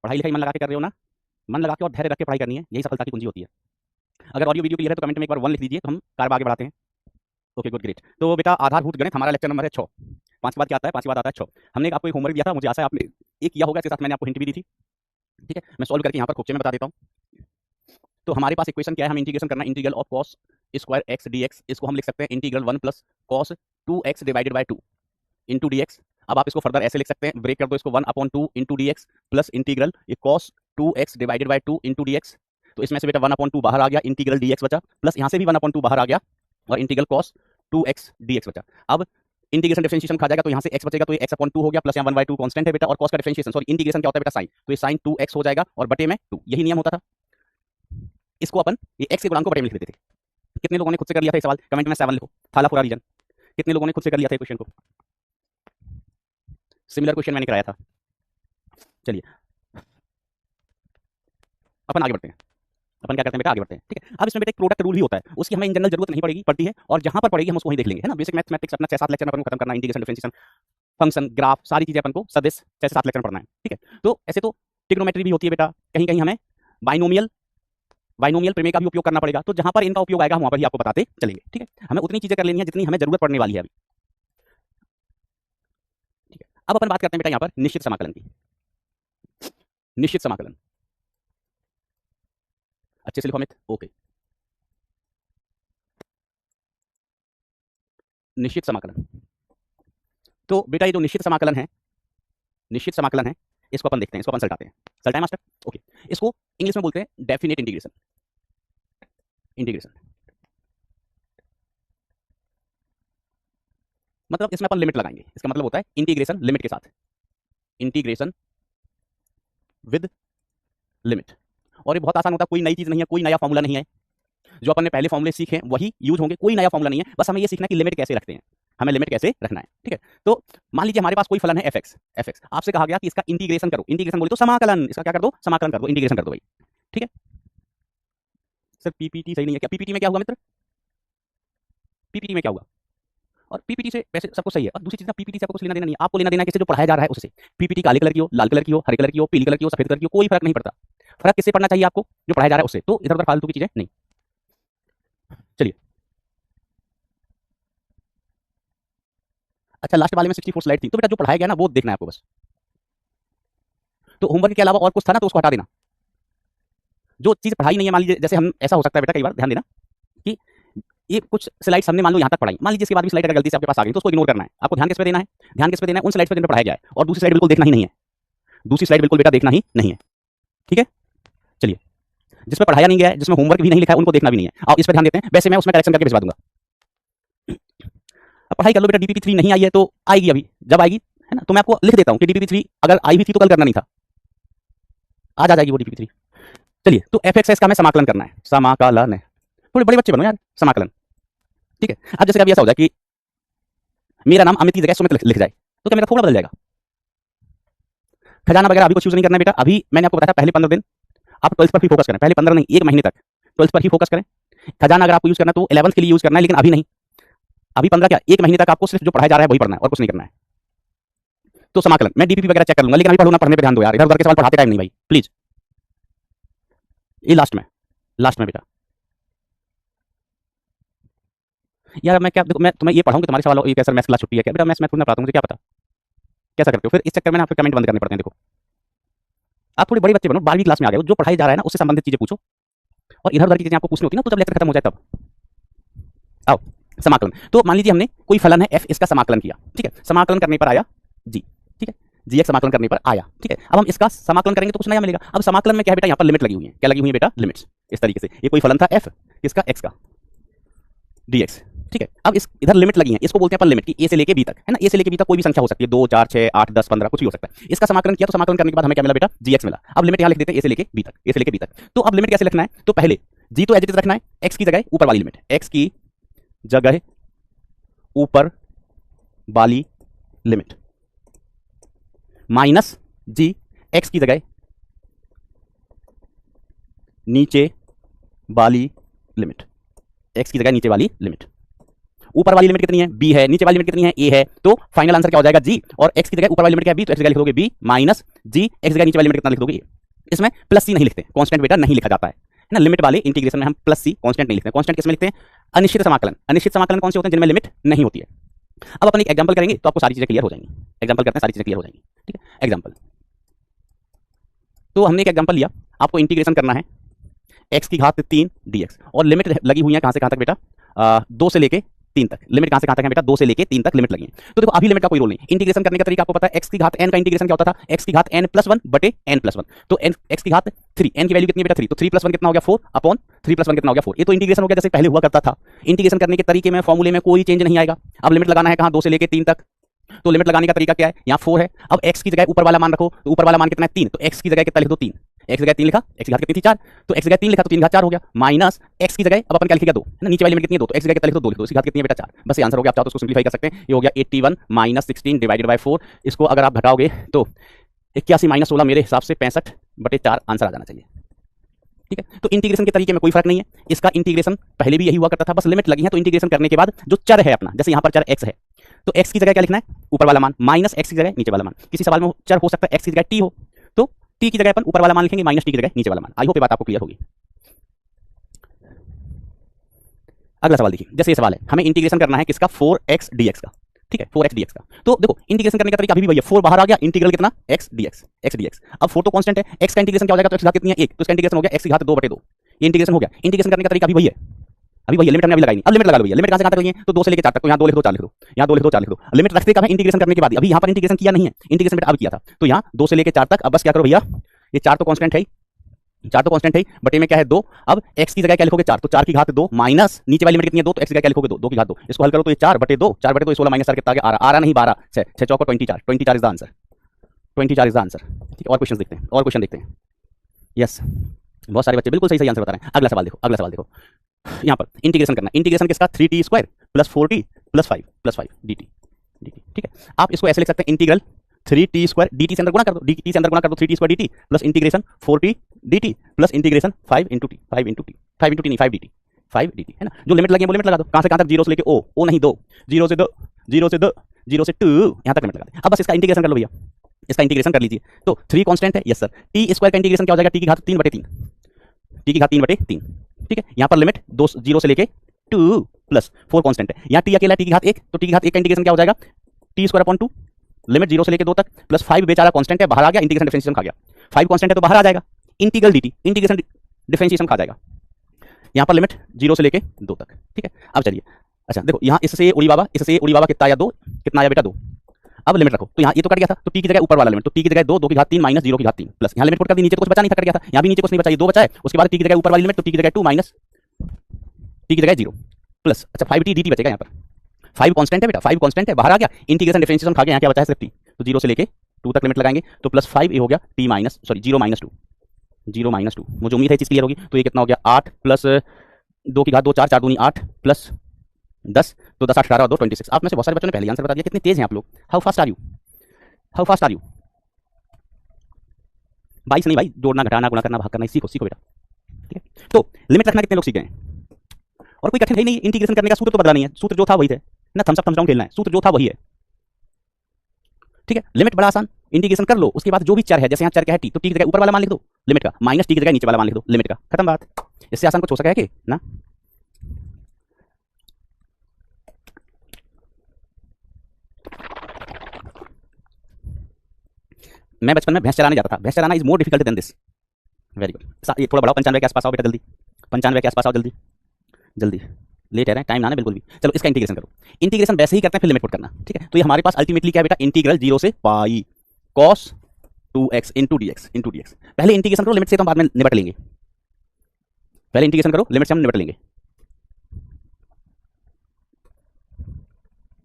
पढ़ाई लिखाई मन लगा के कर रहे हो ना, मन लगा के और धैर्य रख के पढ़ाई करनी है, यही सफलता की कुंजी होती है। अगर ऑडियो वीडियो क्लियर है तो कमेंट में एक बार 1 लिख दीजिए, तो हम कार्य आगे बढ़ाते हैं। Okay good great. तो बेटा आधारभूत गणित हमारा लेक्चर नंबर है 6। 5 के बाद क्या आता है? 5 के बाद आता है 6। हमने आपको एक होमवर्क दिया था, मुझे आशा है आपने एक किया होगा, इसके साथ मैंने आपको हिंट भी दी थी। ठीक है, मैं सॉल्व करके यहाँ पर खुद में बता देता हूँ। तो हमारे पास इक्वेशन क्या है, हम इंटीग्रेशन करना है integral of cos square x dx. इसको हम लिख सकते हैं integral 1 plus cos 2x divided by 2 into dx। अब आप इसको फर्दर ऐसे लिख सकते हैं, ब्रेक कर दो इसको 1/2 इंटू dx प्लस इंटीग्रल ये cos 2x divided by 2 into dx। तो इसमें से बेटा 1/2 बाहर आ गया, इंटीग्रल dx बचा, प्लस यहाँ से भी 1/2 बाहर आ गया और इंटीग्रल कॉस 2x dx बचा। अब इंटीग्रेशन डिफरेंशिएशन खा जाएगा तो यहाँ से x बचेगा, तो ये x/2 हो गया, प्लस यहाँ 1/2 कांस्टेंट है बेटा, और कॉस का डिफरेंशिएशन सॉरी इंटीग्रेशन क्या होता है बेटा साइन, तो ये साइन 2x हो जाएगा और बटे में 2, यही नियम होता था। इसको अपन ये x के गुणांक को बटे में लिख देते थे। कितने लोगों ने खुद से कर लिया था ये सवाल? कमेंट में 7 लिखो, थाला पूरा रीजन। कितने लोगों ने खुद से कर लिया था क्वेश्चन को? सिमिलर क्वेश्चन मैंने कराया था। चलिए अपन आगे बढ़ते हैं। अपन क्या करते हैं बेटा? आगे बढ़ते हैं। ठीक है, अब इसमें बेटा एक प्रोडक्ट रूल भी होता है, उसकी हमें इन जनरल जरूरत नहीं पड़ेगी, पड़ती है, और जहां पर पड़ेगी हम उसको वहीं देख लेंगे, है ना। बेसिक मैथमेटिक्स अपना 6-7 लेक्चर में अपन को खत्म करना है, इंटीग्रेशन डिफरेंशिएशन फंक्शन ग्राफ सारी चीजें अपन को सदिश 6-7 लेक्चर में पढ़ना है। ठीक है, तो ऐसे तो ट्रिग्नोमेट्री भी होती है बेटा, कहीं कहीं हमें बाइनोमियल प्रमेय का भी उपयोग करना पड़ेगा, तो जहां पर इनका उपयोग आएगा हम वहां पर ही आपको बताते चलेंगे। ठीक है, हमें उतनी चीजें कर लेनी है जितनी हमें जरूरत पड़ने वाली है अभी। ठीक है, अब अपन बात करते हैं बेटा यहाँ पर निश्चित समाकलन की। निश्चित समाकलन अच्छे से लिखो अमित। ओके, निश्चित समाकलन। तो बेटा ये जो निश्चित समाकलन है, निश्चित समाकलन है, इसको अपन देखते हैं, इसको अपन सल्टाते हैं। सल्टाए मास्टर? ओके, इसको इंग्लिश में बोलते हैं डेफिनेट इंटीग्रेशन। इंटीग्रेशन मतलब इसमें अपन लिमिट लगाएंगे, इसका मतलब होता है इंटीग्रेशन लिमिट के साथ, इंटीग्रेशन विद लिमिट। और ये बहुत आसान होता है, कोई नई चीज नहीं है, कोई नया फॉर्मूला नहीं है, जो अपन ने पहले फॉर्मूले सीखे वही यूज होंगे, कोई नया फॉर्मूला नहीं है, बस हमें ये सीखना है कि लिमिट कैसे रखते हैं, हमें लिमिट कैसे रखना है। ठीक है, तो मान लीजिए हमारे पास कोई फलन है fx, आपसे कहा गया कि इसका इंटीग्रेशन करो, इंटीग्रेशन बोले तो समाकलन, इसका क्या कर दो? समाकलन कर दो, इंटीग्रेशन कर दो भाई। ठीक है सर, पीपीटी सही नहीं है क्या? पीपीटी में क्या हुआ मित्र? पीपीटी में क्या हुआ? और पीपीटी से वैसे सब कुछ सही है, और दूसरी चीज ना, पीपीटी से आपको कुछ लेना देना नहीं है, आपको लेना देना है किससे? जो पढ़ाया जा रहा है उससे। पीपीटी काले कलर की हो, लाल कलर की हो, हरे कलर की हो, पीली कलर की हो, सफेद कलर की हो, कोई फर्क नहीं पड़ता। फर्क किससे पड़ना चाहिए आपको? जो पढ़ाया जा रहा है उससे। तो इधर उधर फालतू की चीजें नहीं। चलिए, अच्छा लास्ट वाले में 64 स्लाइड थी, तो बेटा जो पढ़ाया गया ना वो देखना है आपको बस। तो होमवर्क के अलावा और कुछ था ना तो उसको हटा देना। जो चीज पढ़ाई नहीं है, मान लीजिए जैसे हम, ऐसा हो सकता है बेटा कई बार, ध्यान देना कि ये कुछ स्लाइड्स हमने मान लो यहाँ तक पढ़ाई, मान लीजिए इसके बाद भी स्लाइड अगर गलती से आपके पास आ गई तो उसको इग्नोर करना है। आपको ध्यान किस पे देना है? ध्यान किस पे देना है? उन स्लाइड्स पे जिन पे पढ़ाया गया है, और दूसरी स्लाइड बिल्कुल देखना ही नहीं है। दूसरी स्लाइड बिल्कुल बेटा देखना ही नहीं है। ठीक है, चलिए, जिसमें पढ़ाया नहीं गया है, जिसमें होमवर्क भी नहीं लिखा है, उनको देखना भी नहीं है। और इस पर ध्यान देते हैं, वैसे मैं उसमें करेक्शन करके भिजवा दूंगा। अब पढ़ाई कर लो बेटा, डीपीपी 3 नहीं आई है तो आएगी अभी, जब आएगी है ना, तो मैं आपको लिख देता हूँ कि डीपीपी 3 अगर आई भी थी तो कल करना नहीं था, आज आ जाएगी वो डीपीपी 3। चलिए, तो fxs का हमें समाकलन करना है, समाकलन है, थोड़े बड़े बच्चे बनो यार, समाकलन। ठीक है, अब जैसे कभी ऐसा हो जाए कि मेरा नाम अमित की जगह सुमित लिख जाए, तो क्या मेरा थोड़ा बदल जाएगा? खजाना वगैरह अभी कुछ यूज नहीं करना बेटा, अभी मैंने आपको बताया पहले 15 दिन आप 12th पर ही फोकस करें, पहले 15 नहीं 1 महीने तक 12th पर ही फोकस करें। खजाना अगर आपको यूज करना तो 11th के लिए यूज करना है, लेकिन अभी नहीं, अभी 15 क्या 1 महीने तक आपको सिर्फ जो पढ़ाया जा रहा है वही पढ़ना है और कुछ नहीं करना है। तो समाकलन मैं डीपीपी वगैरह चेक कर लूंगा, लेकिन अभी पढ़ना, पढ़ने पे ध्यान दो यार, इधर उधर के सवाल पढ़ाते टाइम नहीं भाई प्लीज। ये लास्ट में बेटा यार, मैं क्या देखो, मैं तुम्हें ये पढ़ाऊंगा तुम्हारे सवाल, ये कैसा मैथ्स क्लास छुट्टी है क्या बेटा? मैथ्स थोड़ी ना पढ़ाता हूँ, मुझे क्या पता कैसा करते हो फिर। इस चक्कर में ना फिर कमेंट बंद करने पड़ते हैं। देखो आप थोड़े बड़े बच्चे बनो, 12वीं क्लास में आ गए हो, जो पढ़ाई जा रहा है ना उससे संबंधित चीजें पूछो, और इधर उधर की चीजें आपको पूछनी होती है ना, तो जब लेक्चर खत्म हो जाए तब आओ। समाकलन, तो मान लीजिए हमने कोई फलन है f, इसका समाकलन किया। ठीक है, समाकलन करने पर आया g। ठीक है, g समाकलन करने पर आया। ठीक है, अब हम इसका समाकलन करेंगे तो कुछ नया मिलेगा। अब समाकलन में क्या है बेटा? यहाँ पर लिमिट लगी हुई है। क्या लगी हुई है बेटा? लिमिट्स। इस तरीके से ये कोई फलन था f, इसका x का dx। ठीक है, अब इस इधर लिमिट लगी है, इसको बोलते हैं अपन लिमिट की, a से लेके b तक, है ना। a से लेके b तक कोई भी संख्या हो सकती है, 2 4 6 8 10 15 कुछ भी हो सकता है। इसका समाकलन किया तो समाकलन करने के बाद हमें क्या मिला बेटा? gx मिला। अब लिमिट यहाँ लिख देते हैं a से लेके b तक, a से लेके b तक। तो अब लिमिट कैसे लिखना है? तो पहले g तो एज इट इज रखना है, x की जगह ऊपर वाली लिमिट, x की जगह ऊपर वाली लिमिट, माइनस g x की जगह नीचे वाली लिमिट, x की जगह नीचे वाली लिमिट। ऊपर वाली लिमिट कितनी है b है, नीचे वाली लिमिट कितनी है a है, तो फाइनल आंसर क्या हो जाएगा g, और x की जगह ऊपर वाली लिमिट क्या है b, तो x की जगह लिख दोगे b माइनस g, x की जगह नीचे वाली लिमिट कितना लिख दोगे a। इसमें प्लस c नहीं लिखते, कांस्टेंट बेटा नहीं लिखा जाता है ना, लिमिट वाले इंटीग्रेशन में हम प्लस सी कांस्टेंट नहीं लिखते हैं। कांस्टेंट किसमें लिखते हैं? अनिश्चित समाकलन। अनिश्चित समाकलन कौन से होते हैं? जिनमें लिमिट नहीं होती है। अब अपन एक एग्जांपल करेंगे तो आपको सारी चीजें क्लियर हो जाएंगी। एग्जांपल करते हैं, सारी चीजें क्लियर हो जाएंगी। ठीक है, एग्जांपल। तो हमने एक एग्जांपल लिया, आपको इंटीग्रेशन करना है x की घात 3 dx, और लिमिट लगी हुई है कहां से कहां तक बेटा? 2 से लेके 3 तक। लिमिट कहां से कहां तक है बेटा? 2 से लेके 3 तक लिमिट लगी है। तो देखो अभी लिमिट का कोई रोल नहीं, इंटीग्रेशन करने का तरीका आपको पता है। x की घात n का इंटीग्रेशन क्या होता था? x की घात n प्लस 1 बटे n प्लस 1। तो x की घात 3, n की वैल्यू कितनी है बेटा? 3, तो 3 प्लस 1 कितना हो गया? 4 अपॉन 3 प्लस 1 कितना हो गया? 4। ये तो इंटीग्रेशन हो गया जैसे पहले हुआ करता था। इंटीग्रेशन करने के तरीके में, फॉर्मूले में कोई चेंज नहीं आएगा। अब लिमिट लगाना है कहां? 2 से लेके 3 तक। तो लिमिट लगाने का तरीका क्या है? यहाँ 4 है। अब x की जगह ऊपर वाला मान रखो, तो ऊपर वाला मान कितना है? 3। तो x की जगह कितना लिख दो? 3। x की जगह 3 लिखा, x की घात कितनी थी? 4। तो x की जगह 3 लिखा तो 3 घात 4 हो गया, माइनस x की जगह अब अपन क्या लिखेगा? 2 है ना, नीचे वाली लिमिट कितनी है? 2। तो x की जगह कितना लिख दो? 2 लिख दो। इसकी घात कितनी है बेटा? 4। बस ये आंसर हो गया। आप चाहो तो इसको सिंपलीफाई कर सकते हैं। ये हो गया 81 माइनस 16 डिवाइडेड बाय 4। इसको अगर आप घटाओगे तो 81 माइनस 16 मेरे हिसाब से 65/4 आंसर आ जाना चाहिए। ठीक है, तो इंटीग्रेशन के तरीके में कोई फर्क नहीं है। इसका इंटीग्रेशन पहले भी यही हुआ करता था, बस लिमिट लगी है। तो इंटीग्रेशन करने के बाद जो चर है अपना, जैसे यहाँ पर चर x है, तो x की जगह क्या लिखना है? ऊपर वाला मान, माइनस x की जगह नीचे वाला मान। किसी सवाल में चर हो सकता है x की जगह t हो, तो t की जगह अपन ऊपर वाला मान लिखेंगे, माइनस t की जगह नीचे वाला मान। आई होप ये बात आपको क्लियर होगी। अगला सवाल देखिए, जैसे ये सवाल है, हमें इंटीग्रेशन करना है किसका? 4x dx का। ठीक है, 4x dx का। तो देखो इंटीग्रेशन करने का तरीका अभी भी वही है। 4 बाहर आ गया, इंटीग्रल कितना? x dx। अब 4 तो कांस्टेंट है, x का इंटीग्रेशन क्या हो जाएगा? तो x की घात कितनी है? 1। तो इसका इंटीग्रेशन हो गया x की घात 2/2। ये इंटीग्रेशन हो गया। इंटीग्रेशन करने का तरीका अभी वही है, अभी वही है। लिमिट हमने अभी लगाई नहीं। अब लिमिट लगा लो भैया। लिमिट कहां से कहां तक लगी है? तो 2 से लेके 4 तक। तो यहाँ 2 लिख दो, 4 लिख दो, यहाँ 2 लिख दो, 4 लिख दो। लिमिट रखते कब है? इंटीग्रेशन करने के बाद। अभी यहाँ पर इंटीग्रेशन किया नहीं है, इंटीग्रेशन बेटा अब किया था। तो यहाँ 2 से लेके 4 तक। अब बस क्या करो भैया, ये 4 तो कांस्टेंट है, 4 तो कांस्टेंट है, बटे में क्या है? 2। अब x की जगह क्या लिखोगे? 4। तो 4 की घात 2 माइनस नीचे वाली लिमिट कितनी है? 2। तो x की जगह क्या लिखोगे? 2। 2 की घात 2। इसको हल करो तो ये 4/2, 4/2 ये 16 माइनस 4 कितना आ गया? 18 नहीं 12, 6 चौको 24, 24 is the answer. 24 is the answer. ठीक है, और क्वेश्चन देखते हैं, और क्वेश्चन देखते हैं। यस, बहुत सारे बच्चे बिल्कुल सही सही आंसर बता रहे हैं। अगला सवाल देखो, अगला सवाल देखो। यहाँ पर इंटीग्रेशन करना, इंटीग्रेशन किसका? 3t² plus 4t plus 5 dt। ठीक है, आप इसको ऐसे लिख सकते हैं, इंटीग्रल 3t² dt से अंदर गुणा कर दो, dt से अंदर गुणा कर दो 3t² dt plus integration 4t dt plus integration 5 into T, 5 into T, 5 into T नहीं 5 dt है ना। जो लिमिट लगी है वो लिमिट लगा दो। कहां से कहां तक? 0 से लेके o नहीं 2, 0 से 2, 0 से 2, 0 से 2, यहां तक लिमिट लगा दे। अब बस इसका इंटीग्रेशन कर लो भैया, इसका इंटीग्रेशन कर लीजिए। तो 3 कांस्टेंट है, यस सर। t² का इंटीग्रेशन क्या हो जाएगा? t की घात 3/3, t की घात 3/3। ठीक है, यहां पर लिमिट 2 0 से लेके 2 प्लस 4 कांस्टेंट है। यहां t अकेला, t की घात 1, तो t की घात 1 का इंटीग्रेशन क्या हो जाएगा? t²/2 लिमिट 0 से लेके 2 तक प्लस 5 बेचारा कांस्टेंट है, बाहर आ गया, इंटीग्रेशन डिफरेंशिएशन खा गया। 5 कांस्टेंट है तो बाहर आ जाएगा, इंटीग्रल dt इंटीग्रेशन डिफरेंशिएशन खा जाएगा। यहां पर लिमिट 0 से लेके 2 तक। ठीक है, अब चलिए, अच्छा देखो यहां इससे उड़ी बाबा, इससे ये उड़ी बाबा कितना आया? 2। कितना आया बेटा? 2। अब लिमिट रखो, तो यहाँ ये तो कट गया था, तो t की जगह ऊपर वाला लिमिट, तो t की जगह 2, 2 की घात 3 माइनस 0 की घात 3 प्लस यहाँ लिमिट पुट कर दी, नीचे तो कुछ बचा नहीं था, कट गया था। यहाँ भी नीचे कुछ नहीं बचा, ये 2 बचा है। उसके बाद t की जगह ऊपर वाली लिमिट, तो t की जगह 2 माइनस t की जगह 0 प्लस, अच्छा 5t dt बचेगा। यहाँ पर 5 कांस्टेंट है बेटा, 5 कांस्टेंट है, बाहर आ गया, इंटीग्रेशन डिफरेंशिएशन खा गया। यहाँ क्या बचा है? सिर्फ t। तो 0 से लेके 2 तक लिमिट लगाएंगे, तो प्लस 5 ये हो गया t minus, sorry 0 minus 2, 0 minus 2। मुझे उम्मीद है चीज क्लियर होगी। तो ये कितना हो गया? 8 प्लस 2 की घात 2, 4, 4 दूनी 8 प्लस 10, तो 10 8 18 और 2 26। आप में से बहुत सारे बच्चों ने पहले आंसर बता दिया। कितने तेज हैं आप लोग, how fast are you, how fast are you. 22 नहीं भाई, जोड़ना घटाना गुणा करना भाग करना सीखो, सीखो बेटा। ठीक है, तो लिमिट रखना कितने लोग सीख गए? और कोई कठिन है नहीं, इंटीग्रेशन करने का सूत्र तो बदला नहीं है, सूत्र जो था वही थे ना। थम्स अप थम्स डाउन खेलना है, सूत्र जो था वही है। ठीक है, लिमिट बड़ा आसान, इंटीग्रेशन कर लो, उसके बाद जो भी चर है, जैसे यहाँ चर क्या है t, तो t की जगह ऊपर वाला मान लिख दो लिमिट का, माइनस t की जगह नीचे वाला मान लिख दो लिमिट का, खत्म बात। इससे आसान कुछ हो सका है कि ना? मैं बचपन में भैंस चलाने जाता था, भैंस चलाना is more difficult than this. Very good, ये थोड़ा बढ़ाओ, 95 के आसपास आओ बेटा, जल्दी 95 के आसपास आओ, जल्दी जल्दी, लेट है टाइम ना है बिल्कुल भी। चलो इसका इंटीग्रेशन करो, इंटीग्रेशन वैसे ही करते हैं, फिर लिमिट पुट करना। ठीक है, तो ये हमारे पास अल्टीमेटली क्या है बेटा? इंटीग्रल 0 से पाई cos 2x इंटू dx। पहले इंटीग्रेशन करो, लिमिट से तो हम बाद में निपट लेंगे। पहले इंटीग्रेशन करो, लिमिट से हम निपट लेंगे।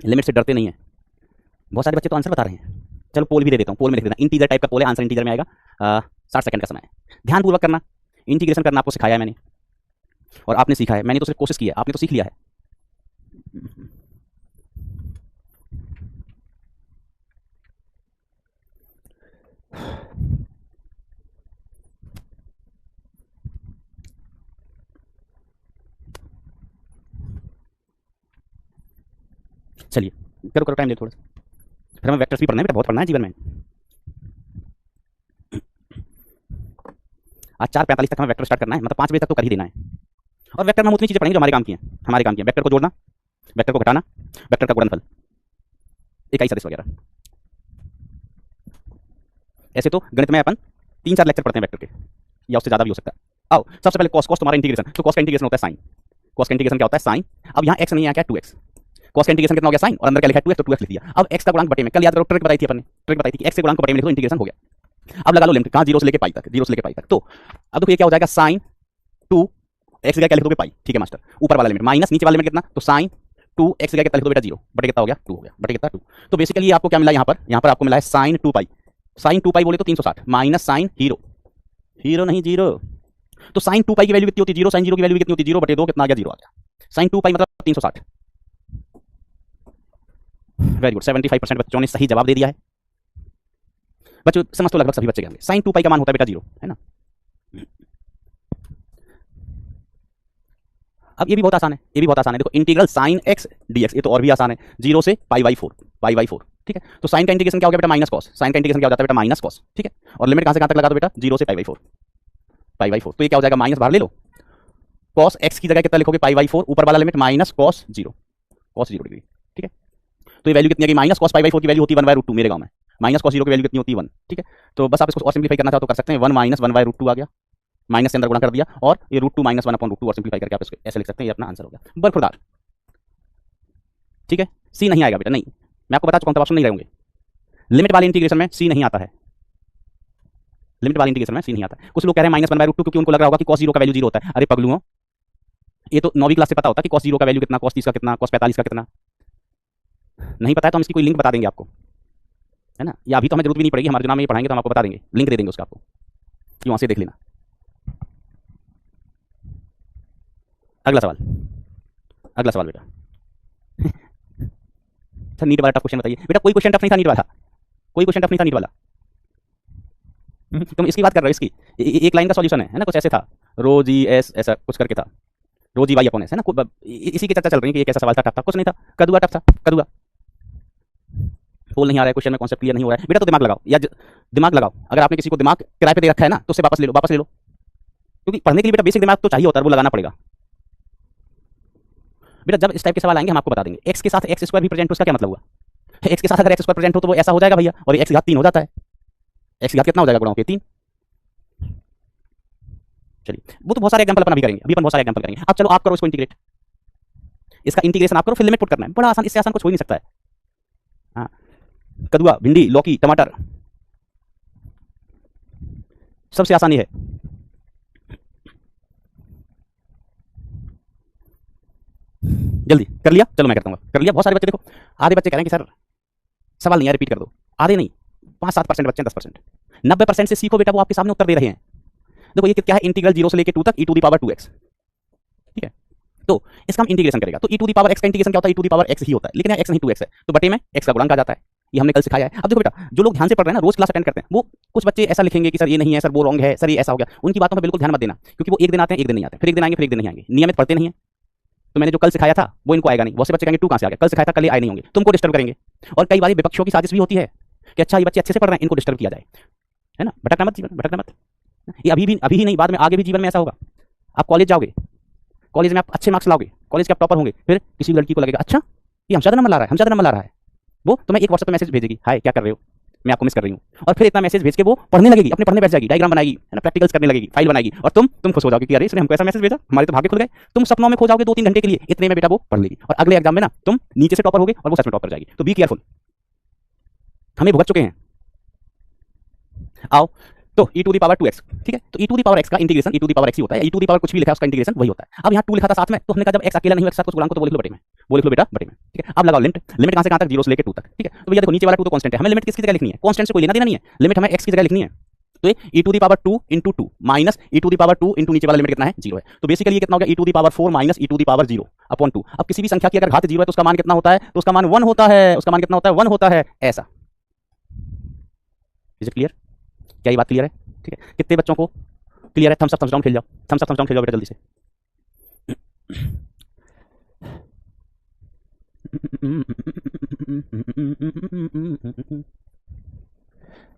लिमिट से डरते नहीं है, बहुत सारे बच्चे तो आंसर बता रहे हैं। चलो पोल भी दे देता हूँ, पोल में लिख देना, इंटीजर टाइप का पोल है, आंसर इंटीजर में आएगा। 60 सेकंड का समय है, ध्यानपूर्वक करना। इंटीग्रेशन करना आपको सिखाया है मैंने, और आपने सीखा है, मैंने तो सिर्फ कोशिश की है, आपने तो सीख लिया है। चलिए करो करो, टाइम ले थोड़ा सा, फिर हमें वेक्टर्स भी पढ़ना है बेटा, बहुत पढ़ना है जीवन में। आज 4:45 तक हमें वेक्टर स्टार्ट करना है, मतलब 5 बजे तक तो कर ही देना है। और वेक्टर में हम उतनी चीज़ें पढ़ेंगे जो हमारे काम की हैं, हमारे काम की हैं। वेक्टर को जोड़ना, वेक्टर को घटाना, वेक्टर का गुणनफल, इकाई सदिश वगैरह। ऐसे तो गणित में अपन 3-4 लेक्चर पढ़ते हैं वेक्टर के, या उससे ज़्यादा भी हो सकता है। आओ सबसे पहले कॉस, कॉस तुम्हारा इंटीग्रेशन, तो कॉस का इंटीग्रेशन होता है साइन। कॉस का इंटीग्रेशन क्या होता है? साइन। अब यहाँ x नहीं है, क्या 2x। कॉस का इंटीग्रेशन कितना हो गया? साइन, और अंदर क्या लिखा है? 2x, तो 2x लिख दिया। अब x का गुणांक बटे में, कल याद करो ट्रिक बताई थी अपन ने, ट्रिक बताई थी कि x के गुणांक को बटे में लिखो तो इंटीग्रेशन हो गया। अब लगा लो लिमिट, कहाँ? 0 से लेके पाई तक, 0 से लेके पाई तक। तो अब देखो ये क्या हो जाएगा? साइन 2 x की जगह क्या लिख दोगे? पाई। ठीक है मास्टर, ऊपर वाला लिमिट माइनस नीचे वाला लिमिट कितना? तो साइन 2 x की जगह कितना लिख दो बेटा? 0 बटे कितना हो गया? 2 हो गया, बटे कितना? 2। तो बेसिकली आपको क्या मिला यहाँ पर आपको मिला है साइन 2 पाई। साइन 2 पाई बोले तो 360 माइनस साइन हीरो, हीरो नहीं 0। तो साइन 2 पाई की वैल्यू कितनी होती है? 0। साइन 0 की वैल्यू कितनी होती है? 0 बटे 2, कितना आ गया? 0 आ गया। साइन 2 पाई मतलब 360। वेरी गुड, 75% बच्चों ने सही जवाब दे दिया है। बच्चों समझ तो लगभग सभी बच्चे होंगे। साइन 2 पाई का मान होता है बेटा 0, है ना। अब ये भी बहुत आसान है, ये भी बहुत आसान है। देखो इंटीग्रल साइन x dx, ये तो और भी आसान है। 0 से पाई बाई 4, पाई बाई 4। ठीक है, तो साइन का इंटीग्रेशन क्या हो गया बेटा? Minus cos. साइन का इंटीग्रेशन क्या हो जाता है बेटा? Minus cos. ठीक है, और लिमिट कहां से कहां तक लगा दो बेटा? 0 से पाई बाई 4, पाई बाई 4। तो ये क्या हो जाएगा? माइनस बाहर ले लो, कॉस x की जगह कितना लिखोगे? पाई बाई 4, ऊपर वाला limit minus cos 0, cos 0 degree. ठीक है, तो ये वैल्यू कितनी आ गई? माइनस कॉस पाई बाई 4 की वैल्यू होती है 1/√2 मेरे गांव में। माइनस कॉस 0 की वैल्यू कितनी होती है? 1। ठीक है, तो बस आप इसको और सिंप्लीफाई करना चाहो तो कर सकते हैं। 1 माइनस 1/√2 आ गया, माइनस के अंदर गुणा कर दिया, और ये √2 माइनस 1/√2 और सिंप्लीफाई करके आप इसको ऐसे लिख सकते हैं। ये अपना आंसर हो गया, बरखुरदार। ठीक है, सी नहीं आएगा बेटा, नहीं। मैं आपको बता चुका हूं, तब आप सुन नहीं रहे होंगे। लिमिट वाले इंटीग्रेशन में सी नहीं आता है, लिमिट वाले इंटीग्रेशन में सी नहीं आता है। कुछ लोग कह रहे हैं माइनस 1/√2 क्योंकि उनको लग रहा होगा कि cos 0 का वैल्यू 0 होता है। अरे पगलुओं, ये तो 9वीं क्लास से पता होता है कि cos 0 का वैल्यू कितना, cos 30 का कितना, cos 45 का कितना। नहीं पता है तो हम इसकी कोई लिंक बता देंगे आपको, है ना। या अभी तो हमें जरूरत भी नहीं पड़ेगी, हमारे जो नाम में ये पढ़ाएंगे तो हम आपको बता देंगे, लिंक दे देंगे उसका आपको, कि वहां से देख लेना। अगला सवाल, अगला सवाल बेटा। सर नीट वाला टफ क्वेश्चन बताइए बेटा। कोई क्वेश्चन टफ नहीं था नीट वाला, कोई क्वेश्चन टफ नहीं था नीट वाला। तुम इसकी बात कर रहे हो, इसकी एक लाइन का सॉल्यूशन है ना, कुछ ऐसे था, रो जी एस ऐसा कुछ करके था, रो जी वाई अपॉन एस, है ना। इसी की चर्चा चल रही है कि ये कैसा सवाल था, टफ था? कुछ नहीं था, कदुआ टफ था, कदुआ। बोल नहीं आ रहा है क्वेश्चन में, कॉन्सेप्ट क्लियर नहीं हो रहा है बेटा, तो दिमाग लगाओ, या दिमाग लगाओ। अगर आपने किसी को दिमाग किराए पे दे रखा है ना, तो उससे वापस ले लो, वापस ले लो, क्योंकि पढ़ने के लिए बेटा बेसिक दिमाग तो चाहिए होता है, वो लगाना पड़ेगा बेटा। जब इस टाइप के सवाल आएंगे हम आपको बता देंगे। एक्स के साथ एक्स स्क्वायर भी प्रेजेंट, उसका क्या मतलब हुआ? एक्स के साथ अगर एक्स स्क्वायर प्रेजेंट हो तो वो ऐसा हो जाएगा भैया, और एक्स घात 3 हो जाता है। एक्स घात कितना हो जाएगा? गुणा होकर 3। चलिए वो तो बहुत सारे एग्जांपल अपन अभी करेंगे, अभी अपन बहुत सारे एग्जांपल करेंगे। अब चलो आप करो इसको इंटीग्रेट, इसका इंटीग्रेशन आप करो, फिर लिमिट पुट करना है। बड़ा आसान, इससे आसान कुछ हो ही नहीं सकता है। हाँ, कदुआ, भिंडी, लौकी, टमाटर, सबसे आसान ये है। जल्दी कर लिया? चलो मैं करता हूँ, कर लिया। बहुत सारे बच्चे देखो, आधे बच्चे कह रहे हैं कि सर सवाल नहीं है, रिपीट कर दो। आधे नहीं, 5-7% बच्चे, 10%, 90% से सीखो बेटा, वो आपके सामने उत्तर दे रहे हैं। देखो ये क्या है? इंटीग्रल 0 से लेके 2 तक, e to the power 2x। ठीक है, तो इसका हम इंटीग्रेशन करेगा, तो e to the power x का इंटीग्रेशन क्या होता है? e to the power x ही होता है, लेकिन यहाँ x नहीं 2x है, तो बटे में x का गुणांक आ जाता है। ये हमने कल सिखाया है। अब देखो बेटा, जो लोग ध्यान से पढ़ रहे हैं ना, रोज क्लास अटेंड करते हैं, वो कुछ बच्चे ऐसा लिखेंगे कि सर ये नहीं है, सर वो रॉन्ग है, सर ये ऐसा हो गया। उनकी बातों पर बिल्कुल ध्यान मत देना, क्योंकि वो एक दिन आते हैं, एक दिन नहीं आते, फिर एक दिन आएंगे, फिर एक दिन नहीं आएंगे, नियमित पढ़ते नहीं है। तो मैंने जो कल सिखाया था वो इनको आएगा नहीं। बहुत से बच्चे कहेंगे तू कहां से आ गया, कल सिखाया था, कल आए नहीं होंगे, तुमको डिस्टर्ब करेंगे। और कई बार विपक्षों की साजिश भी होती है कि अच्छा ये बच्चे अच्छे से पढ़ रहे हैं, इनको डिस्टर्ब किया जाए, है ना। भटकना मत जीवन, भटकना मत। ये अभी ही नहीं, बाद में आगे भी जीवन में ऐसा होगा। आप कॉलेज जाओगे, कॉलेज में आप अच्छे मार्क्स लाओगे, कॉलेज के आप टॉपर होंगे, फिर किसी लड़की को लगेगा अच्छा ये हम ज्यादा नंबर ला रहा है, हम ज्यादा नंबर ला रहा है। वो तुम्हें एक व्हाट्सएप पे मैसेज भेजेगी, हाय क्या कर रहे हो, मैं आपको मिस कर रही हूँ। और फिर इतना मैसेज भेज के वो पढ़ने लगेगी, अपने पढ़ने बैठ जाएगी, डायग्राम बनाएगी, है ना, प्रैक्टिकल्स करने लगेगी, फाइल बनाएगी, और तुम खुश हो जाओगे कि अरे इसने हमको ऐसा मैसेज भेजा, हमारे तो भाग्य खुल गए। तुम सपनों में खो जाओगे 2-3 घंटे के लिए, इतने में बेटा वो पढ़ लेगी, और अगले एग्जाम में ना तुम नीचे से टॉपर होगे और वो सच में टॉपर जाएगी। तो बी केयरफुल, हमें भुगत चुके हैं। आओ तो e to the power 2x, ठीक है, तो e to the power x का integration e to the power x ही होता है, e टू दी पावर कुछ भी लिखा है उसका इंटीग्रेशन वही होता है। अब यहाँ 2 लिखा था साथ में, तो हमने कहा जब x अकेला नहीं हो, एक साथ कुछ गुणांक तो वो लिख लो बटे में, वो लिख लो बेटा बटे में। ठीक है, अब लगाओ लिमिट, लिमिट कहां से कहां तक? 0 से लेकर 2 तक। ठीक है, तो भैया देखो नीचे वाला 2 तो कांस्टेंट है, हमें लिमिट किसकी जगह लिखनी है? कांस्टेंट से कोई लेना देना नहीं है, लिमिट हमें x की जगह लिखनी है। तो ये e to the power 2 into 2 minus e to the power 2 into नीचे वाला लिमिट कितना है? 0 है। तो बेसिकली ये कितना हो गया? e to the power 4 minus e to the power 0 upon 2। अब किसी भी संख्या की अगर घात 0 है तो उसका मान कितना होता है? तो उसका मान 1 होता है, उसका मान कितना होता है? 1 होता है, ऐसा। Is it clear? क्या ये बात क्लियर है? ठीक है, कितने बच्चों को क्लियर है? थम्स अप थम्स डाउन खेल जाओ, थम्स अप थम्स डाउन खेल जाओ बेटा जल्दी से।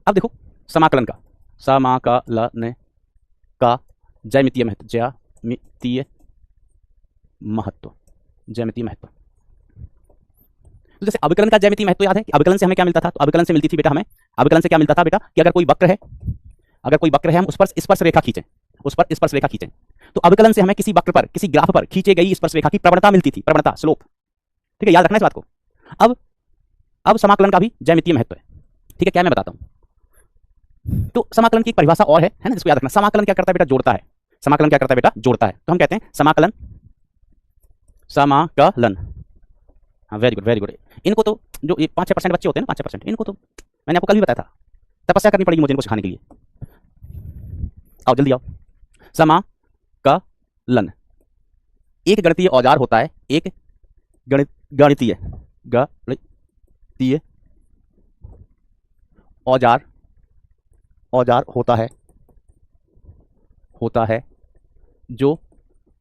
अब देखो समाकलन का का ज्यामितीय महत्व, ज्यामितीय महत्व। तो जैसे अवकलन का ज्यामितीय महत्व याद है कि अवकलन से हमें क्या मिलता था? तो अवकलन से मिलती थी बेटा हमें, अवकलन से क्या मिलता था बेटा कि अगर कोई वक्र है, हम उस पर स्पर्श रेखा खींचें, तो अवकलन से हमें किसी वक्र पर, किसी ग्राफ पर खींचे गई स्पर्श रेखा की प्रवणता मिलती थी, प्रवणता, स्लोप। ठीक है, याद रखना इस बात को। अब समाकलन का भी ज्यामितीय महत्व है। ठीक है, क्या मैं बताता हूं। तो समाकलन की एक परिभाषा और है ना, जिसको याद रखना। समाकलन क्या करता है बेटा? जोड़ता है। समाकलन क्या करता है बेटा? जोड़ता है। तो हम कहते हैं समाकलन, हाँ वेरी गुड, वेरी गुड। इनको तो जो 5-6% बच्चे होते हैं ना, 5-6%, इनको तो मैंने आपको कल भी बताया था, तपस्या करनी पड़ेगी मुझे इनको सिखाने के लिए। आओ जल्दी आओ। समाकलन एक गणितीय औजार होता है, एक गणितीय औजार होता है जो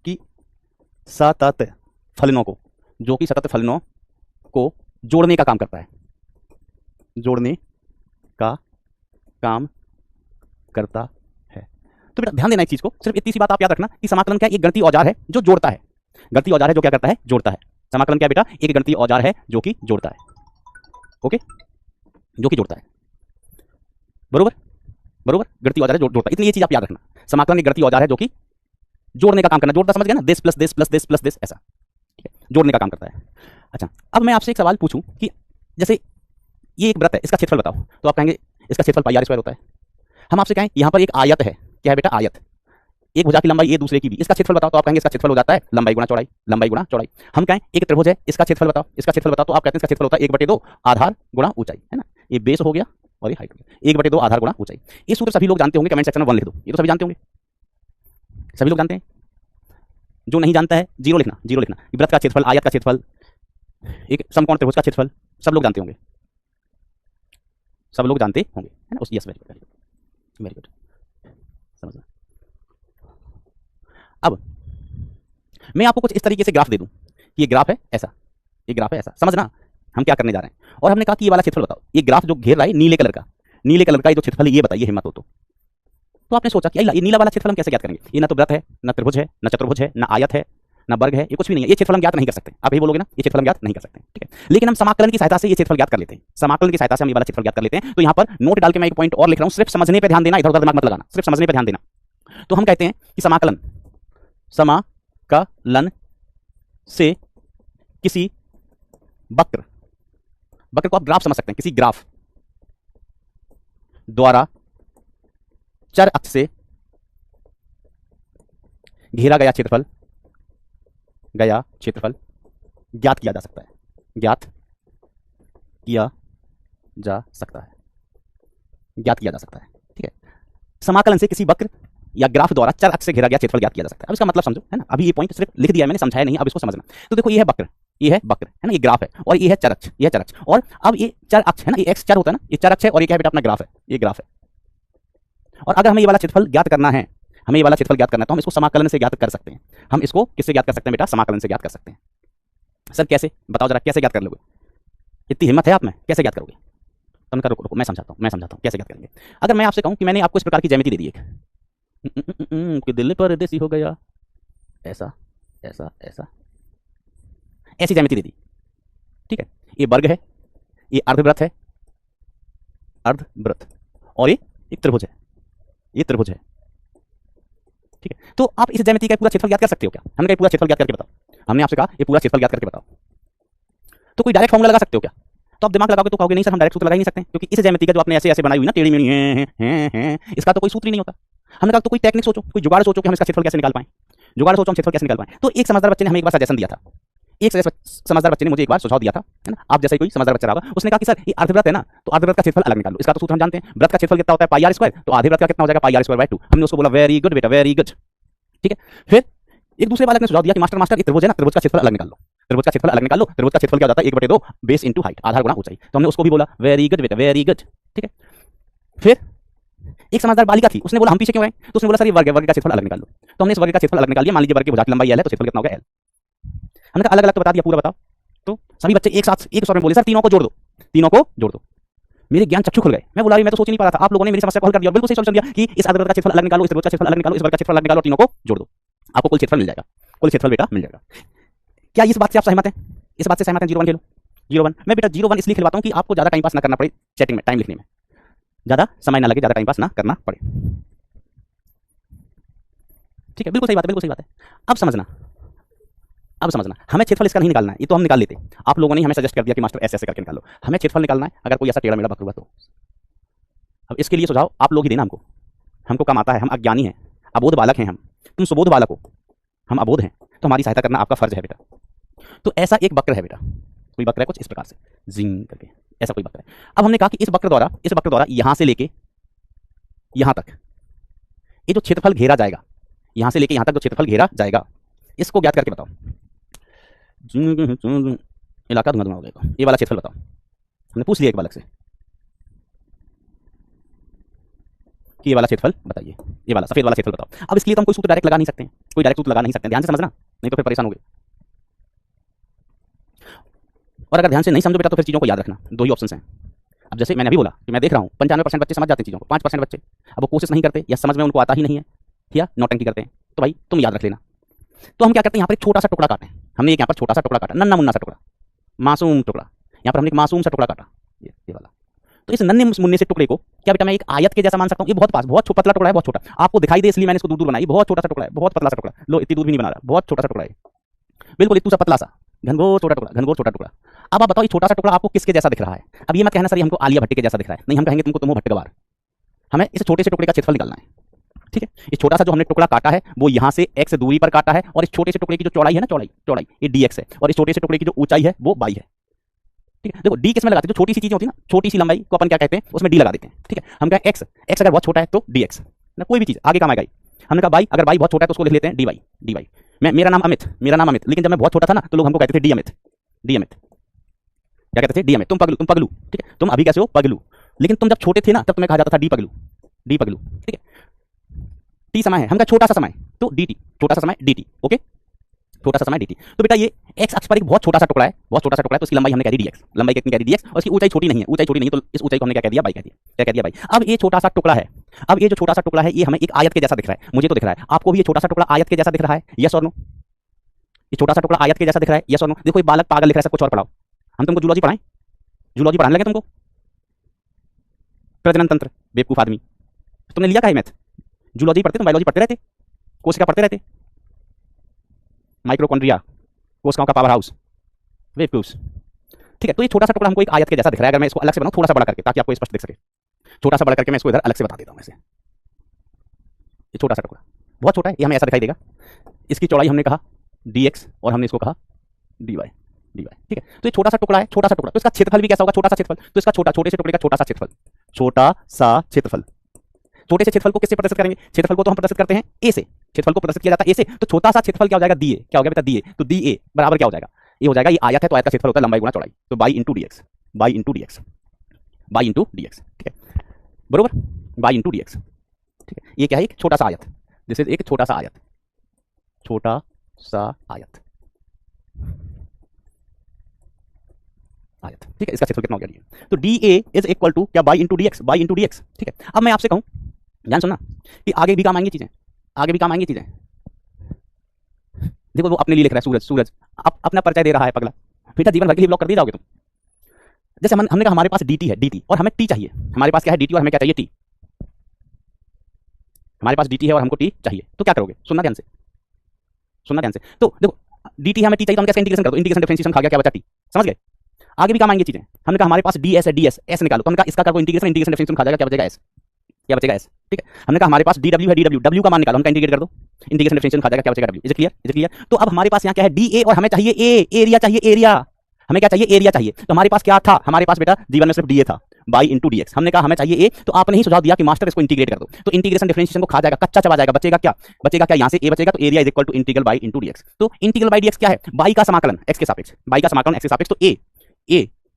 कि सतत फलनों को जोड़ने का काम करता है, तो बेटा ध्यान देना एक चीज को, सिर्फ इतनी सी बात आप याद रखना कि समाकलन क्या? एक गणितीय औजार है जो जोड़ता है। गणितीय औजार है जो क्या करता है? जोड़ता है। समाकलन क्या बेटा? एक गणितीय औजार है जो कि जोड़ता है। ओके, जो कि जोड़ता है, बरोबर, गणितीय औजार है जो जोड़ता है। इतनी ये चीज आप याद रखना। समाकलन एक गणितीय औजार है जो कि जोड़ने का काम करना, जोड़ता समझ गया ना, this plus this plus this plus this, ऐसा। ठीक है, जोड़ने का काम करता है। अच्छा, अब मैं आपसे एक सवाल पूछूं कि जैसे ये एक वृत्त है, इसका क्षेत्रफल बताओ, तो आप कहेंगे इसका क्षेत्रफल पाई आर स्क्वायर होता है। हम आपसे कहें यहाँ पर एक आयत है, क्या है बेटा? आयत। एक भुजा की लंबाई ये दूसरे की भी, इसका क्षेत्रफल बताओ, तो आप कहेंगे इसका क्षेत्रफल हो जाता है लंबाई गुणा चौड़ाई, हम कहें एक त्रिभुज है, इसका क्षेत्रफल बताओ, तो आप कहते हैं इसका क्षेत्रफल होता है 1/2 आधार गुणा ऊंचाई, है ना। ये बेस हो गया और ये हाइट हो गया, 1/2 आधार गुणा ऊंचाई। ये सूत्र सभी लोग जानते होंगे, कमेंट सेक्शन में 1 लिख दो। ये तो सभी जानते होंगे, सभी लोग जानते हैं। जो नहीं जानता है 0 लिखना, वृत्त का क्षेत्रफल, आयत का क्षेत्रफल, एक समकोण त्रिभुज का क्षेत्रफल, सब लोग जानते होंगे, है ना। यस, वेरी गुड, समझना। अब मैं आपको कुछ इस तरीके से ग्राफ दे दूं कि ये ग्राफ है ऐसा, समझना हम क्या करने जा रहे हैं। और हमने कहा कि ये वाला क्षेत्रफल बताओ। ये ग्राफ जो घेर रहा है नीले कलर का ये जो क्षेत्रफल है, ये बताइए हिम्मत हो तो आपने सोचा कि ये नीला वाला क्षेत्रफल हम कैसे ज्ञात करेंगे? ये ना तो वृत्त है, ना त्रिभुज है, ना चतुर्भुज है, ना आयत है, ना वर्ग है, ये कुछ भी नहीं है। ये क्षेत्रफल हम ज्ञात नहीं कर सकते। आप यही बोलोगे ना, ये क्षेत्रफल हम ज्ञात नहीं कर सकते, ठीक है। लेकिन हम समाकलन की सहायता से ये क्षेत्रफल ज्ञात कर लेते हैं। समाकलन की सहायता से हम ये वाला क्षेत्रफल ज्ञात कर लेते हैं। तो यहाँ पर नोट डाल के मैं एक पॉइंट और लिख रहा हूँ, सिर्फ समझने पर ध्यान देना, इधर उधर दिमाग मत लगाना, सिर्फ समझने पर ध्यान देना। तो हम कहते हैं कि समाकलन से किसी वक्र को आप ग्राफ समझ सकते हैं, किसी ग्राफ द्वारा चर अक्ष से घेरा गया क्षेत्रफल ज्ञात किया जा सकता है, ठीक है। समाकलन से किसी वक्र या ग्राफ द्वारा चर अक्ष से घेरा गया क्षेत्रफल ज्ञात किया जा सकता है। अब इसका मतलब समझो, है ना। अभी ये पॉइंट सिर्फ लिख दिया है मैंने, समझाया नहीं, अब इसको समझना। तो देखो ये है वक्र, है ना, ये ग्राफ है, और ये है चर अक्ष, और अब ये चर अक्ष है ना, ये एक्स चर होता है ना, ये चर अक्ष है, और ये क्या है बेटा? अपना ग्राफ है, ये ग्राफ है। और अगर हमें ये वाला क्षेत्रफल ज्ञात करना है, तो हम इसको समाकलन से ज्ञात कर सकते हैं। हम इसको किससे ज्ञात कर सकते हैं बेटा? समाकलन से ज्ञात कर सकते हैं। सर कैसे? बताओ जरा, कैसे ज्ञात कर लोगे? इतनी हिम्मत है आप में, कैसे ज्ञात करोगे? तुम करो, रुको मैं समझाता हूँ कैसे ज्ञात करेंगे। अगर मैं आपसे कहूँ कि मैंने आपको इस प्रकार की ज्यामिति दे दी, एक कि दिल परदेसी हो गया, ऐसा ऐसी ज्यामिति दे दी, ठीक है। ये वर्ग है, ये अर्धवृत्त है, और ये एक त्रिभुज है, ठीक है। तो आप इस ज्यामिति का पूरा क्षेत्रफल ज्ञात कर सकते हो क्या? हमने कहा पूरा क्षेत्रफल ज्ञात करके बताओ। हमने आपसे कहा ये पूरा क्षेत्रफल ज्ञात करके बताओ, तो कोई डायरेक्ट फॉर्मूला लगा सकते हो क्या? तो आप दिमाग लगाओगे तो कहोगे नहीं सर हम डायरेक्ट सूत्र लगा ही नहीं सकते, क्योंकि इस ज्यामिति का जो आपने ऐसे बनाई हुई ना, टेढ़ी मेढ़ी है, इसका तो कोई सूत्र ही नहीं होता। हमने कहा तो कोई टेक्निक सोचो, कोई जुगाड़ सोचो कि हम इसका क्षेत्रफल कैसे निकाल पाएं। तो एक समझदार बच्चे ने हमें एक बार सजेशन दिया था, मुझे एक बार सुझाव दिया था, है ना। आप जैसे ही कोई समझदार बच्चा होगा, उसने कहा कि सर ये अर्धवृत्त है ना, तो अर्धवृत्त का क्षेत्रफल अलग निकाल लो। इसका तो सूत्र हम जानते हैं, वृत्त का क्षेत्रफल कितना होता है? पाई आर स्क्वायर, तो आधे वृत्त का कितना हो जाएगा? पाई आर स्क्वायर बाय 2। हमने उसको बोला वेरी गुड बेटा, वेरी गुड, ठीक है। फिर एक दूसरे बालक ने सुझाव दिया कि मास्टर ये त्रिभुज है ना, त्रिभुज का क्षेत्रफल अलग निकाल लो। त्रिभुज का क्षेत्रफल क्या होता है? 1/2 बेस इंटू हाइट, आधार गुणा ऊंचाई। तो हमने उसको भी बोला वेरी गुड बेटा, वेरी गुड, ठीक है। फिर एक समझदार बालिका थी, उसने बोला हम पीछे क्यों आए? तो उसने बोला सर ये वर्ग का क्षेत्रफल अलग निकाल लो। तो हमने इस वर्ग का क्षेत्रफल अलग निकाल लिया। मान लीजिए वर्ग की भुजा की लंबाई L है, तो क्षेत्रफल कितना होगा? L। हमने कहा अलग अलग तो बता दिया, पूरा बताओ। तो सभी बच्चे एक साथ एक स्वर में बोले सर तीनों को जोड़ दो, तीनों को जोड़ दो। मेरे ज्ञान चक्षु खुल गए। मैं बोला मैं तो सोच ही नहीं पा रहा था, आप लोगों ने मेरी समस्या को हल कर दिया, बिल्कुल सही सॉल्यूशन दिया कि इस आधार का क्षेत्रफल अलग निकालो, इस त्रिभुज का क्षेत्रफल अलग निकालो, इस वर्ग का क्षेत्रफल अलग निकालो, तीनों को जोड़ दो, आपको कुल क्षेत्रफल मिल जाएगा, कुल क्षेत्रफल बेटा मिल जाएगा। क्या इस बात से आप सहमत हैं? इस बात से सहमत हैं? 0 1 खेलो, 0 1। मैं बेटा 0 1 इसलिए खिलवाता हूं कि आपको ज्यादा टाइम पास ना करना पड़े चैटिंग में, टाइम लिखने में ज्यादा समय ना लगे, ज्यादा टाइम पास ना करना पड़े। ठीक है, बिल्कुल सही बात है, बिल्कुल सही बात है। अब समझना, अब समझना, हमें क्षेत्रफल इसका नहीं निकालना है, ये तो हम निकाल लेते। आप लोगों ने हमें सजेस्ट कर दिया कि मास्टर ऐसे ऐसे करके निकालो, हमें क्षेत्रफल निकालना है। अगर कोई ऐसा टेढ़ा मेढ़ा बकरा हुआ तो अब इसके लिए सुझाव आप लोग ही देना हमको, हमको कम आता है, हम अज्ञानी हैं, अबोध बालक हैं हम, तुम सुबोध बालक हो, हम अबोध हैं, तो हमारी सहायता करना आपका फर्ज है बेटा। तो ऐसा एक वक्र है बेटा, कोई वक्र है कुछ इस प्रकार से जिंग करके, ऐसा कोई वक्र है। अब हमने कहा कि इस वक्र द्वारा यहां से लेके यहां तक ये जो क्षेत्रफल घेरा जाएगा, यहां से लेके यहां तक जो क्षेत्रफल घेरा जाएगा, इसको ज्ञात करके बताओ। इलाका धुआं धुआं हो गया, ये वाला क्षेत्रफल बताओ। हमने पूछ लिया एक बालक से कि ये वाला क्षेत्रफल बताइए, ये वाला सफेद वाला क्षेत्रफल बताओ। अब इसके लिए तो हम कोई सूत्र डायरेक्ट लगा नहीं सकते हैं, कोई डायरेक्ट सूत्र लगा नहीं सकते, ध्यान से समझना, नहीं तो फिर परेशान हो गए। और अगर ध्यान से नहीं समझो बेटा तो फिर चीज़ों को याद रखना, दो ही ऑप्शन हैं। अब जैसे मैंने अभी बोला कि मैं देख रहा हूँ 95% बच्चे समझ जाते हैं चीज़ों को, 5% बच्चे अब वो कोशिश नहीं करते या समझ में उनको आता ही नहीं है या नौटंकी करते हैं, तो भाई तुम याद रख लेना। तो हम क्या करते हैं, यहाँ पर एक छोटा सा टुकड़ा काटें, हमने एक यहाँ पर छोटा सा टुकड़ा काटा, नन्ना मुन्ना सा टुकड़ा, मासूम टुकड़ा, यहाँ पर हमने एक मासूम सा टुकड़ा काटा, ये वाला। तो इस नन्हे मुन्ने से टुकड़े को क्या बेटा मैं एक आयत के जैसा मान सकता हूँ? ये बहुत पास, बहुत पतला टुकड़ा है, बहुत छोटा, आपको दिखाई दे इसलिए मैंने इसको दूर दूर बनाई, बहुत छोटा सा टुकड़ा है, बहुत पतला सा टुकड़ा। लो इतनी दूर भी नहीं बना रहा, बहुत छोटा सा टुकड़ा है, बिल्कुल इतना सा पतला सा, घनघोर छोटा टुकड़ा, घनघोर छोटा टुकड़ा। अब आप बताओ ये छोटा सा टुकड़ा आपको किसके जैसा दिख रहा है? अब ये मत कहना सर ये हमको आलिया भट्टी के जैसा दिख रहा है, नहीं, हम कहेंगे तुमको तुम हो भट्टगवार। हमें इस छोटे से टुकड़े का क्षेत्रफल निकालना है, ठीक है। इस छोटा सा जो हमने टुकड़ा काटा है वो यहाँ से x दूरी पर काटा है, और इस छोटे से टुकड़े की जो चौड़ाई है ना, चौड़ाई ये dx है, और इस छोटे से टुकड़े की जो ऊंचाई है वो y है, ठीक है। देखो d किस में लगाते हैं? जो छोटी सी चीजें होती है ना, छोटी सी लंबाई को अपन क्या कहते हैं, उसमें d लगा देते हैं, ठीक है। हम कहें x अगर बहुत छोटा है तो dx ना, कोई भी चीज आगे काम आएगा। हमने कहा y, अगर y बहुत छोटा है तो उसको लिख लेते हैं dy। मेरा नाम अमित, लेकिन जब मैं बहुत छोटा था ना तो लोग हमको कहते थे डी अमित, क्या कहते थे? डी अमित, तुम पगलू, ठीक है। तुम अभी कैसे हो? पगलू। लेकिन तुम जब छोटे थे ना तब तुम्हें कहा जाता था डी पगलू, ठीक है। टी समय है, हम कहा छोटा सा समय तो dt, छोटा सा समय dt, ओके, छोटा सा समय dt। तो बेटा ये x अक्ष पर एक बहुत छोटा सा टुकड़ा है, तो इसकी लंबाई हमने कह दी dx, लंबाई कितनी कह दी dx, और इसकी ऊंचाई छोटी नहीं है, तो इस ऊंचाई को हमने क्या कह दिया? y कह दिया, क्या कह दिया? y। अब ये छोटा सा टुकड़ा है, अब ये जो छोटा सा टुकड़ा है ये हमें एक आयत के जैसा दिख रहा है, मुझे तो दिख रहा है, आपको भी ये छोटा सा टुकड़ा आयत के जैसा दिख रहा है, यस और नो? ये छोटा सा टुकड़ा आयत के जैसा दिख रहा है, यस और नो? देखो ये बालक पागल लिख रहा है, सब कुछ और पढ़ाओ, हम तुमको जूलॉजी पढ़ाएं, जूलॉजी पढ़ाने लगे तुमको, प्रजनन तंत्र, बेवकूफ आदमी, तुमने लिया क्या है मैथ? जूलॉजी पढ़ते, तुम बायोलॉजी पढ़ते रहते, कोशिका पढ़ते रहते, माइक्रोकॉन्ड्रिया, कोशिकाओं का पावर हाउस, वेवकूस, ठीक है। तो ये छोटा सा टुकड़ा हमको एक आयत के जैसा दिख रहा है। अगर मैं इसको अलग से बनाऊं थोड़ा सा बड़ा करके ताकि आपको स्पष्ट दिख सके, छोटा सा बड़ा करके मैं इसको इधर अलग से बता देता हूं। ऐसे ये छोटा सा टुकड़ा बहुत छोटा है, ये हमें ऐसा दिखाई देगा। इसकी चौड़ाई हमने कहा dx और हमने इसको कहा dy, ठीक है। तो ये छोटा सा टुकड़ा है, छोटा सा टुकड़ा, तो इसका क्षेत्रफल भी कैसा होगा? छोटा सा क्षेत्रफल। तो इसका छोटे से टुकड़े का छोटा सा क्षेत्रफल, छोटे से क्षेत्रफल को किससे प्रदर्शित करेंगे? क्षेत्रफल को तो हम प्रदर्शित करते हैं a से, क्षेत्रफल को प्रदर्शित किया जाता है a से, तो छोटा सा क्षेत्रफल क्या हो जाएगा? da, क्या हो गया बेटा? da, तो da बराबर क्या हो जाएगा? ये हो जाएगा, ये आयत है तो आयत का क्षेत्रफल होता है लंबाई गुणा चौड़ाई, तो y इंटू dx, ठीक है, बरोबर, y इंटू dx, ठीक है। ये क्या है? एक छोटा सा आयत, दिस इज एक छोटा सा आयत, ठीक है। इसका क्षेत्रफल कितना हो गया? तो dA इज इक्वल टू क्या? y इंटू dx, ठीक है। अब मैं आपसे कहूं, ध्यान सुनना, कि आगे भी काम आएंगी चीजें, देखो वो अपने लिए लिख रहा है, सूरज अपना परिचय दे रहा है, पगला बेटा, जीवन भर के लिए ब्लॉक कर दिए जाओगे तुम। जैसे हमने कहा हमारे पास dt है, dt और हमें t चाहिए, हमारे पास क्या है? dt और हमें क्या चाहिए? t, हमारे पास dt है और हमको t चाहिए, तो क्या करोगे? सुनना ध्यान से, तो देखो dt है, हमें t चाहिए, तो हम कैसे इंटीग्रेशन कर दो? इंटीग्रेशन डिफरेंशिएशन खा गया, क्या बचा? t, समझ गए? आगे भी काम आएंगी चीजें। हमने कहा हमारे पास ds है, s निकालो, तो हमने कहा इसका करो इंटीग्रेशन डिफरेंशिएशन खा जाएगा, क्या बचेगा? s, ठीक है। हमने कहा हमारे पास dw है, w का मान निकालो, हमका इंटीग्रेट कर दो, इंटीग्रेशन डिफरेंशिएशन खा जाएगा, क्या बचेगा? w। Is clear? तो अब हमारे पास यहाँ क्या है? dA और हमें चाहिए a, एरिया चाहिए, हमें क्या चाहिए? एरिया चाहिए। तो हमारे पास क्या था? हमारे पास बेटा जीवन में सिर्फ dA था, y इंटू dx। हमने कहा हमें चाहिए a, तो आपने ही सुझाव दिया कि मास्टर इसको इंटीग्रेट कर दो, तो इंटीग्रेशन डिफरेंशिएशन को खा जाएगा, कच्चा चबा जाएगा, बचेगा क्या? यहाँ से a बचेगा, तो area is equal to integral y into dx। तो इंटीग्रल y dx क्या है? y का समाकलन x के सापेक्ष, तो a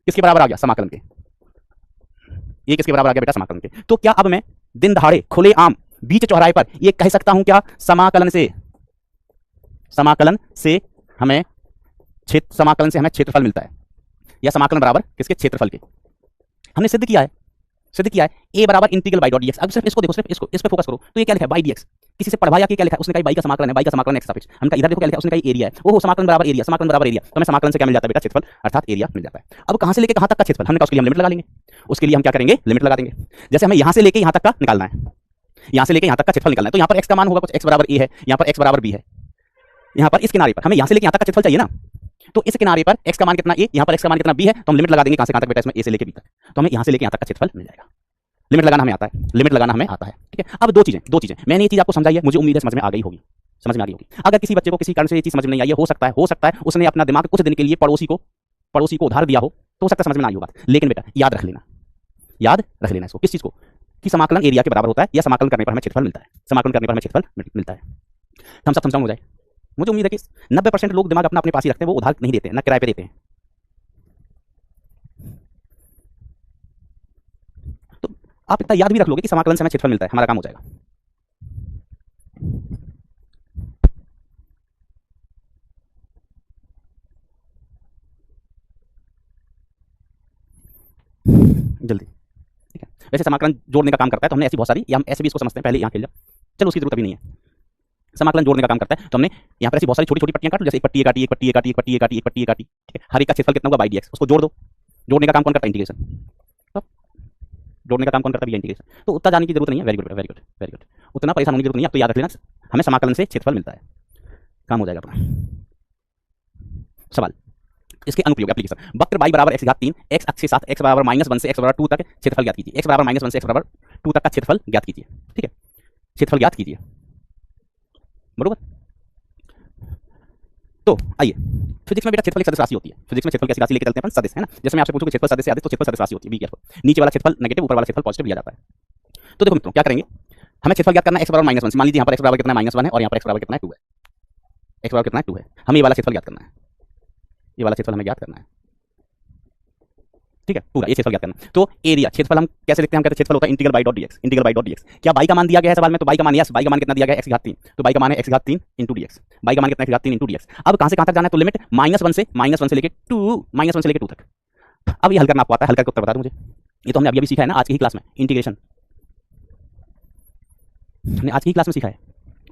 किसके बराबर आ गया? समाकलन के, ये किसके बराबर आ गया बेटा? समाकलन के। तो क्या अब मैं दिन दहाड़े खुले आम बीच चौराहे पर ये कह सकता हूं क्या? समाकलन से हमें क्षेत्र समाकलन से हमें क्षेत्रफल मिलता है, या समाकलन बराबर किसके, क्षेत्रफल के। हमने सिद्ध किया है a बराबर इंटीग्रल बाई डॉट dx। अब सिर्फ इसको देखो, सिर्फ इसको, इस पे फोकस करो। तो ये क्या लिखा है, बाई dx। किसी से पढ़वाया कि क्या लिखा है, उसने कहा बाई का समाकलन है, बाई का समाकलन x सापेक्ष। हमने कहा इधर देखो क्या लिखा है, उसने कहा एरिया है। ओहो, समाकलन बराबर एरिया, समाकलन बराबर एरिया। तो हमें समाकलन से क्या मिल जाता है बेटा, क्षेत्रफल, अर्थात एरिया मिल जाता है। अब कहां से लेके कहां तक का क्षेत्रफल, हमने कहा उसके लिए हम लिमिट लगा लेंगे। उसके लिए हम क्या करेंगे, लिमिट लगा देंगे। जैसे हमें यहां से लेके यहां तक का निकालना है, यहां से लेके यहां तक का क्षेत्रफल निकालना है, तो यहां पर x का मान होगा कुछ, x बराबर a है, यहां पर x बराबर b है। यहां पर इस किनारे पर हमें यहां से लेके यहां तक का क्षेत्रफल चाहिए ना, तो इस किनारे पर x का मान कितना a, यहां पर x का मान कितना b है, तो हम लिमिट लगा देंगे कहां से कहां तक बेटा, इसमें a से लेके b तक। तो हमें यहां से लेके यहां तक का क्षेत्रफल मिल जाएगा। लिमिट लगाना हमें आता है, लिमिट लगाना हमें आता है, ठीक है। अब दो चीजें मैंने ये चीज आपको समझाई है, मुझे उम्मीद है समझ में आ गई होगी, समझ में आ गई होगी। अगर किसी बच्चे को किसी कारण से ये चीज समझ में नहीं आई है, हो सकता है उसने अपना दिमाग कुछ दिन के लिए पड़ोसी को उधार दिया हो सकता है समझ में ना आई हो बात। लेकिन बेटा याद रख लेना इसको, किस चीज को, कि समाकलन एरिया के बराबर होता है, या समाकलन करने पर हमें क्षेत्रफल मिलता है, समाकलन करने पर हमें क्षेत्रफल मिलता है। हम सब समझाऊं हो जाए। मुझे उम्मीद है कि 90% लोग दिमाग अपने पास ही रखते हैं, वो उधार नहीं देते हैं, ना किराए पे देते हैं। तो आप इतना याद भी रख लोगे कि समाकलन से हमें क्षेत्रफल मिलता है, हमारा काम हो जाएगा। जल्दी, ठीक है। वैसे समाकलन जोड़ने का काम करता है, तो हमने ऐसी बहुत सारी, या हम ऐसे भी इसको समझते हैं, पहले यहाँ खेल जाओ, चलो उसकी जरूरत अभी नहीं है। समाकलन जोड़ने का काम करता है, तो हमने यहाँ पर ऐसी बहुत सारी छोटी छोटी पट्टियां काट लो, जैसे एक पट्टी काटी, एक पट्टी काटी, एक पट्टी काटी, एक पट्टी काटी, ठीक है। हर एक का क्षेत्रफल कितना होगा, बाई dx। उसको जोड़ दो। जोड़ने का काम कौन करता है, इंटीग्रेशन। तो जोड़ने का काम कौन करता है, इंटीग्रेशन। तो उतना जाने की जरूरत नहीं है, very good very good very good. उतना परेशान होने की जरूरत नहीं है, अब तो याद रख लेना, हमें समाकलन से क्षेत्रफल मिलता है, काम हो जाएगा अपना। सवाल, इसके अनुप्रयोग एप्लीकेशन। वक्र y बराबर x घात 3, x अक्ष के साथ x बराबर -1 से x बराबर 2 तक क्षेत्रफल ज्ञात कीजिए। x बराबर -1 से x बराबर 2 तक का क्षेत्रफल ज्ञात कीजिए, ठीक है, क्षेत्रफल ज्ञात कीजिए, बरोबर। तो आइए, फिजिक्स में बेटा क्षेत्रफल एक सदिश राशि होती है। फिजिक्स में क्षेत्रफल कैसी राशि लेके चलते हैं अपन, सदिश, है ना। जैसे मैं आपसे पूछूं कि क्षेत्रफल सदिश तो क्षेत्रफल सदिश राशि होती है, बी केयरफुल। नीचे वाला क्षेत्रफल नेगेटिव, ऊपर वाला क्षेत्रफल पॉजिटिव लिया जाता है। तो देखो मित्रों, क्या करेंगे, हमें क्षेत्रफल ज्ञात करना है x बराबर -1 से। मान लीजिए यहाँ पर x बराबर कितना है, -1 है, और यहाँ पर x बराबर कितना है, 2 है। x बराबर कितना है, 2 है। हमें ये वाला क्षेत्रफल ज्ञात करना है, ये वाला क्षेत्रफल हमें ज्ञात करना है, ठीक है, पूरा ये क्षेत्रफल ज्ञात करना। तो एरिया, क्षेत्रफल हम कैसे लिखते हैं, हम कहते हैं क्षेत्रफल होता है integral by dot dx, integral by dot dx। क्या बाई का मान दिया गया है सवाल में, तो बाई का मान, यस, बाई का मान कितना दिया गया है, x घात 3, तो बाई का मान है x घात 3 इंटू dx। बाई का मान कितना, x घात 3 इंटू dx। अब कहां से कहां तक जाना है, तो लिमिट -1 से लेके 2 तक। अब ये हल करना आपको आता है, हल करके उत्तर बता दो मुझे। ये तो हमने अभी सीखा है ना आज की ही क्लास में, इंटीग्रेशन हमने आज की ही क्लास में सीखा है,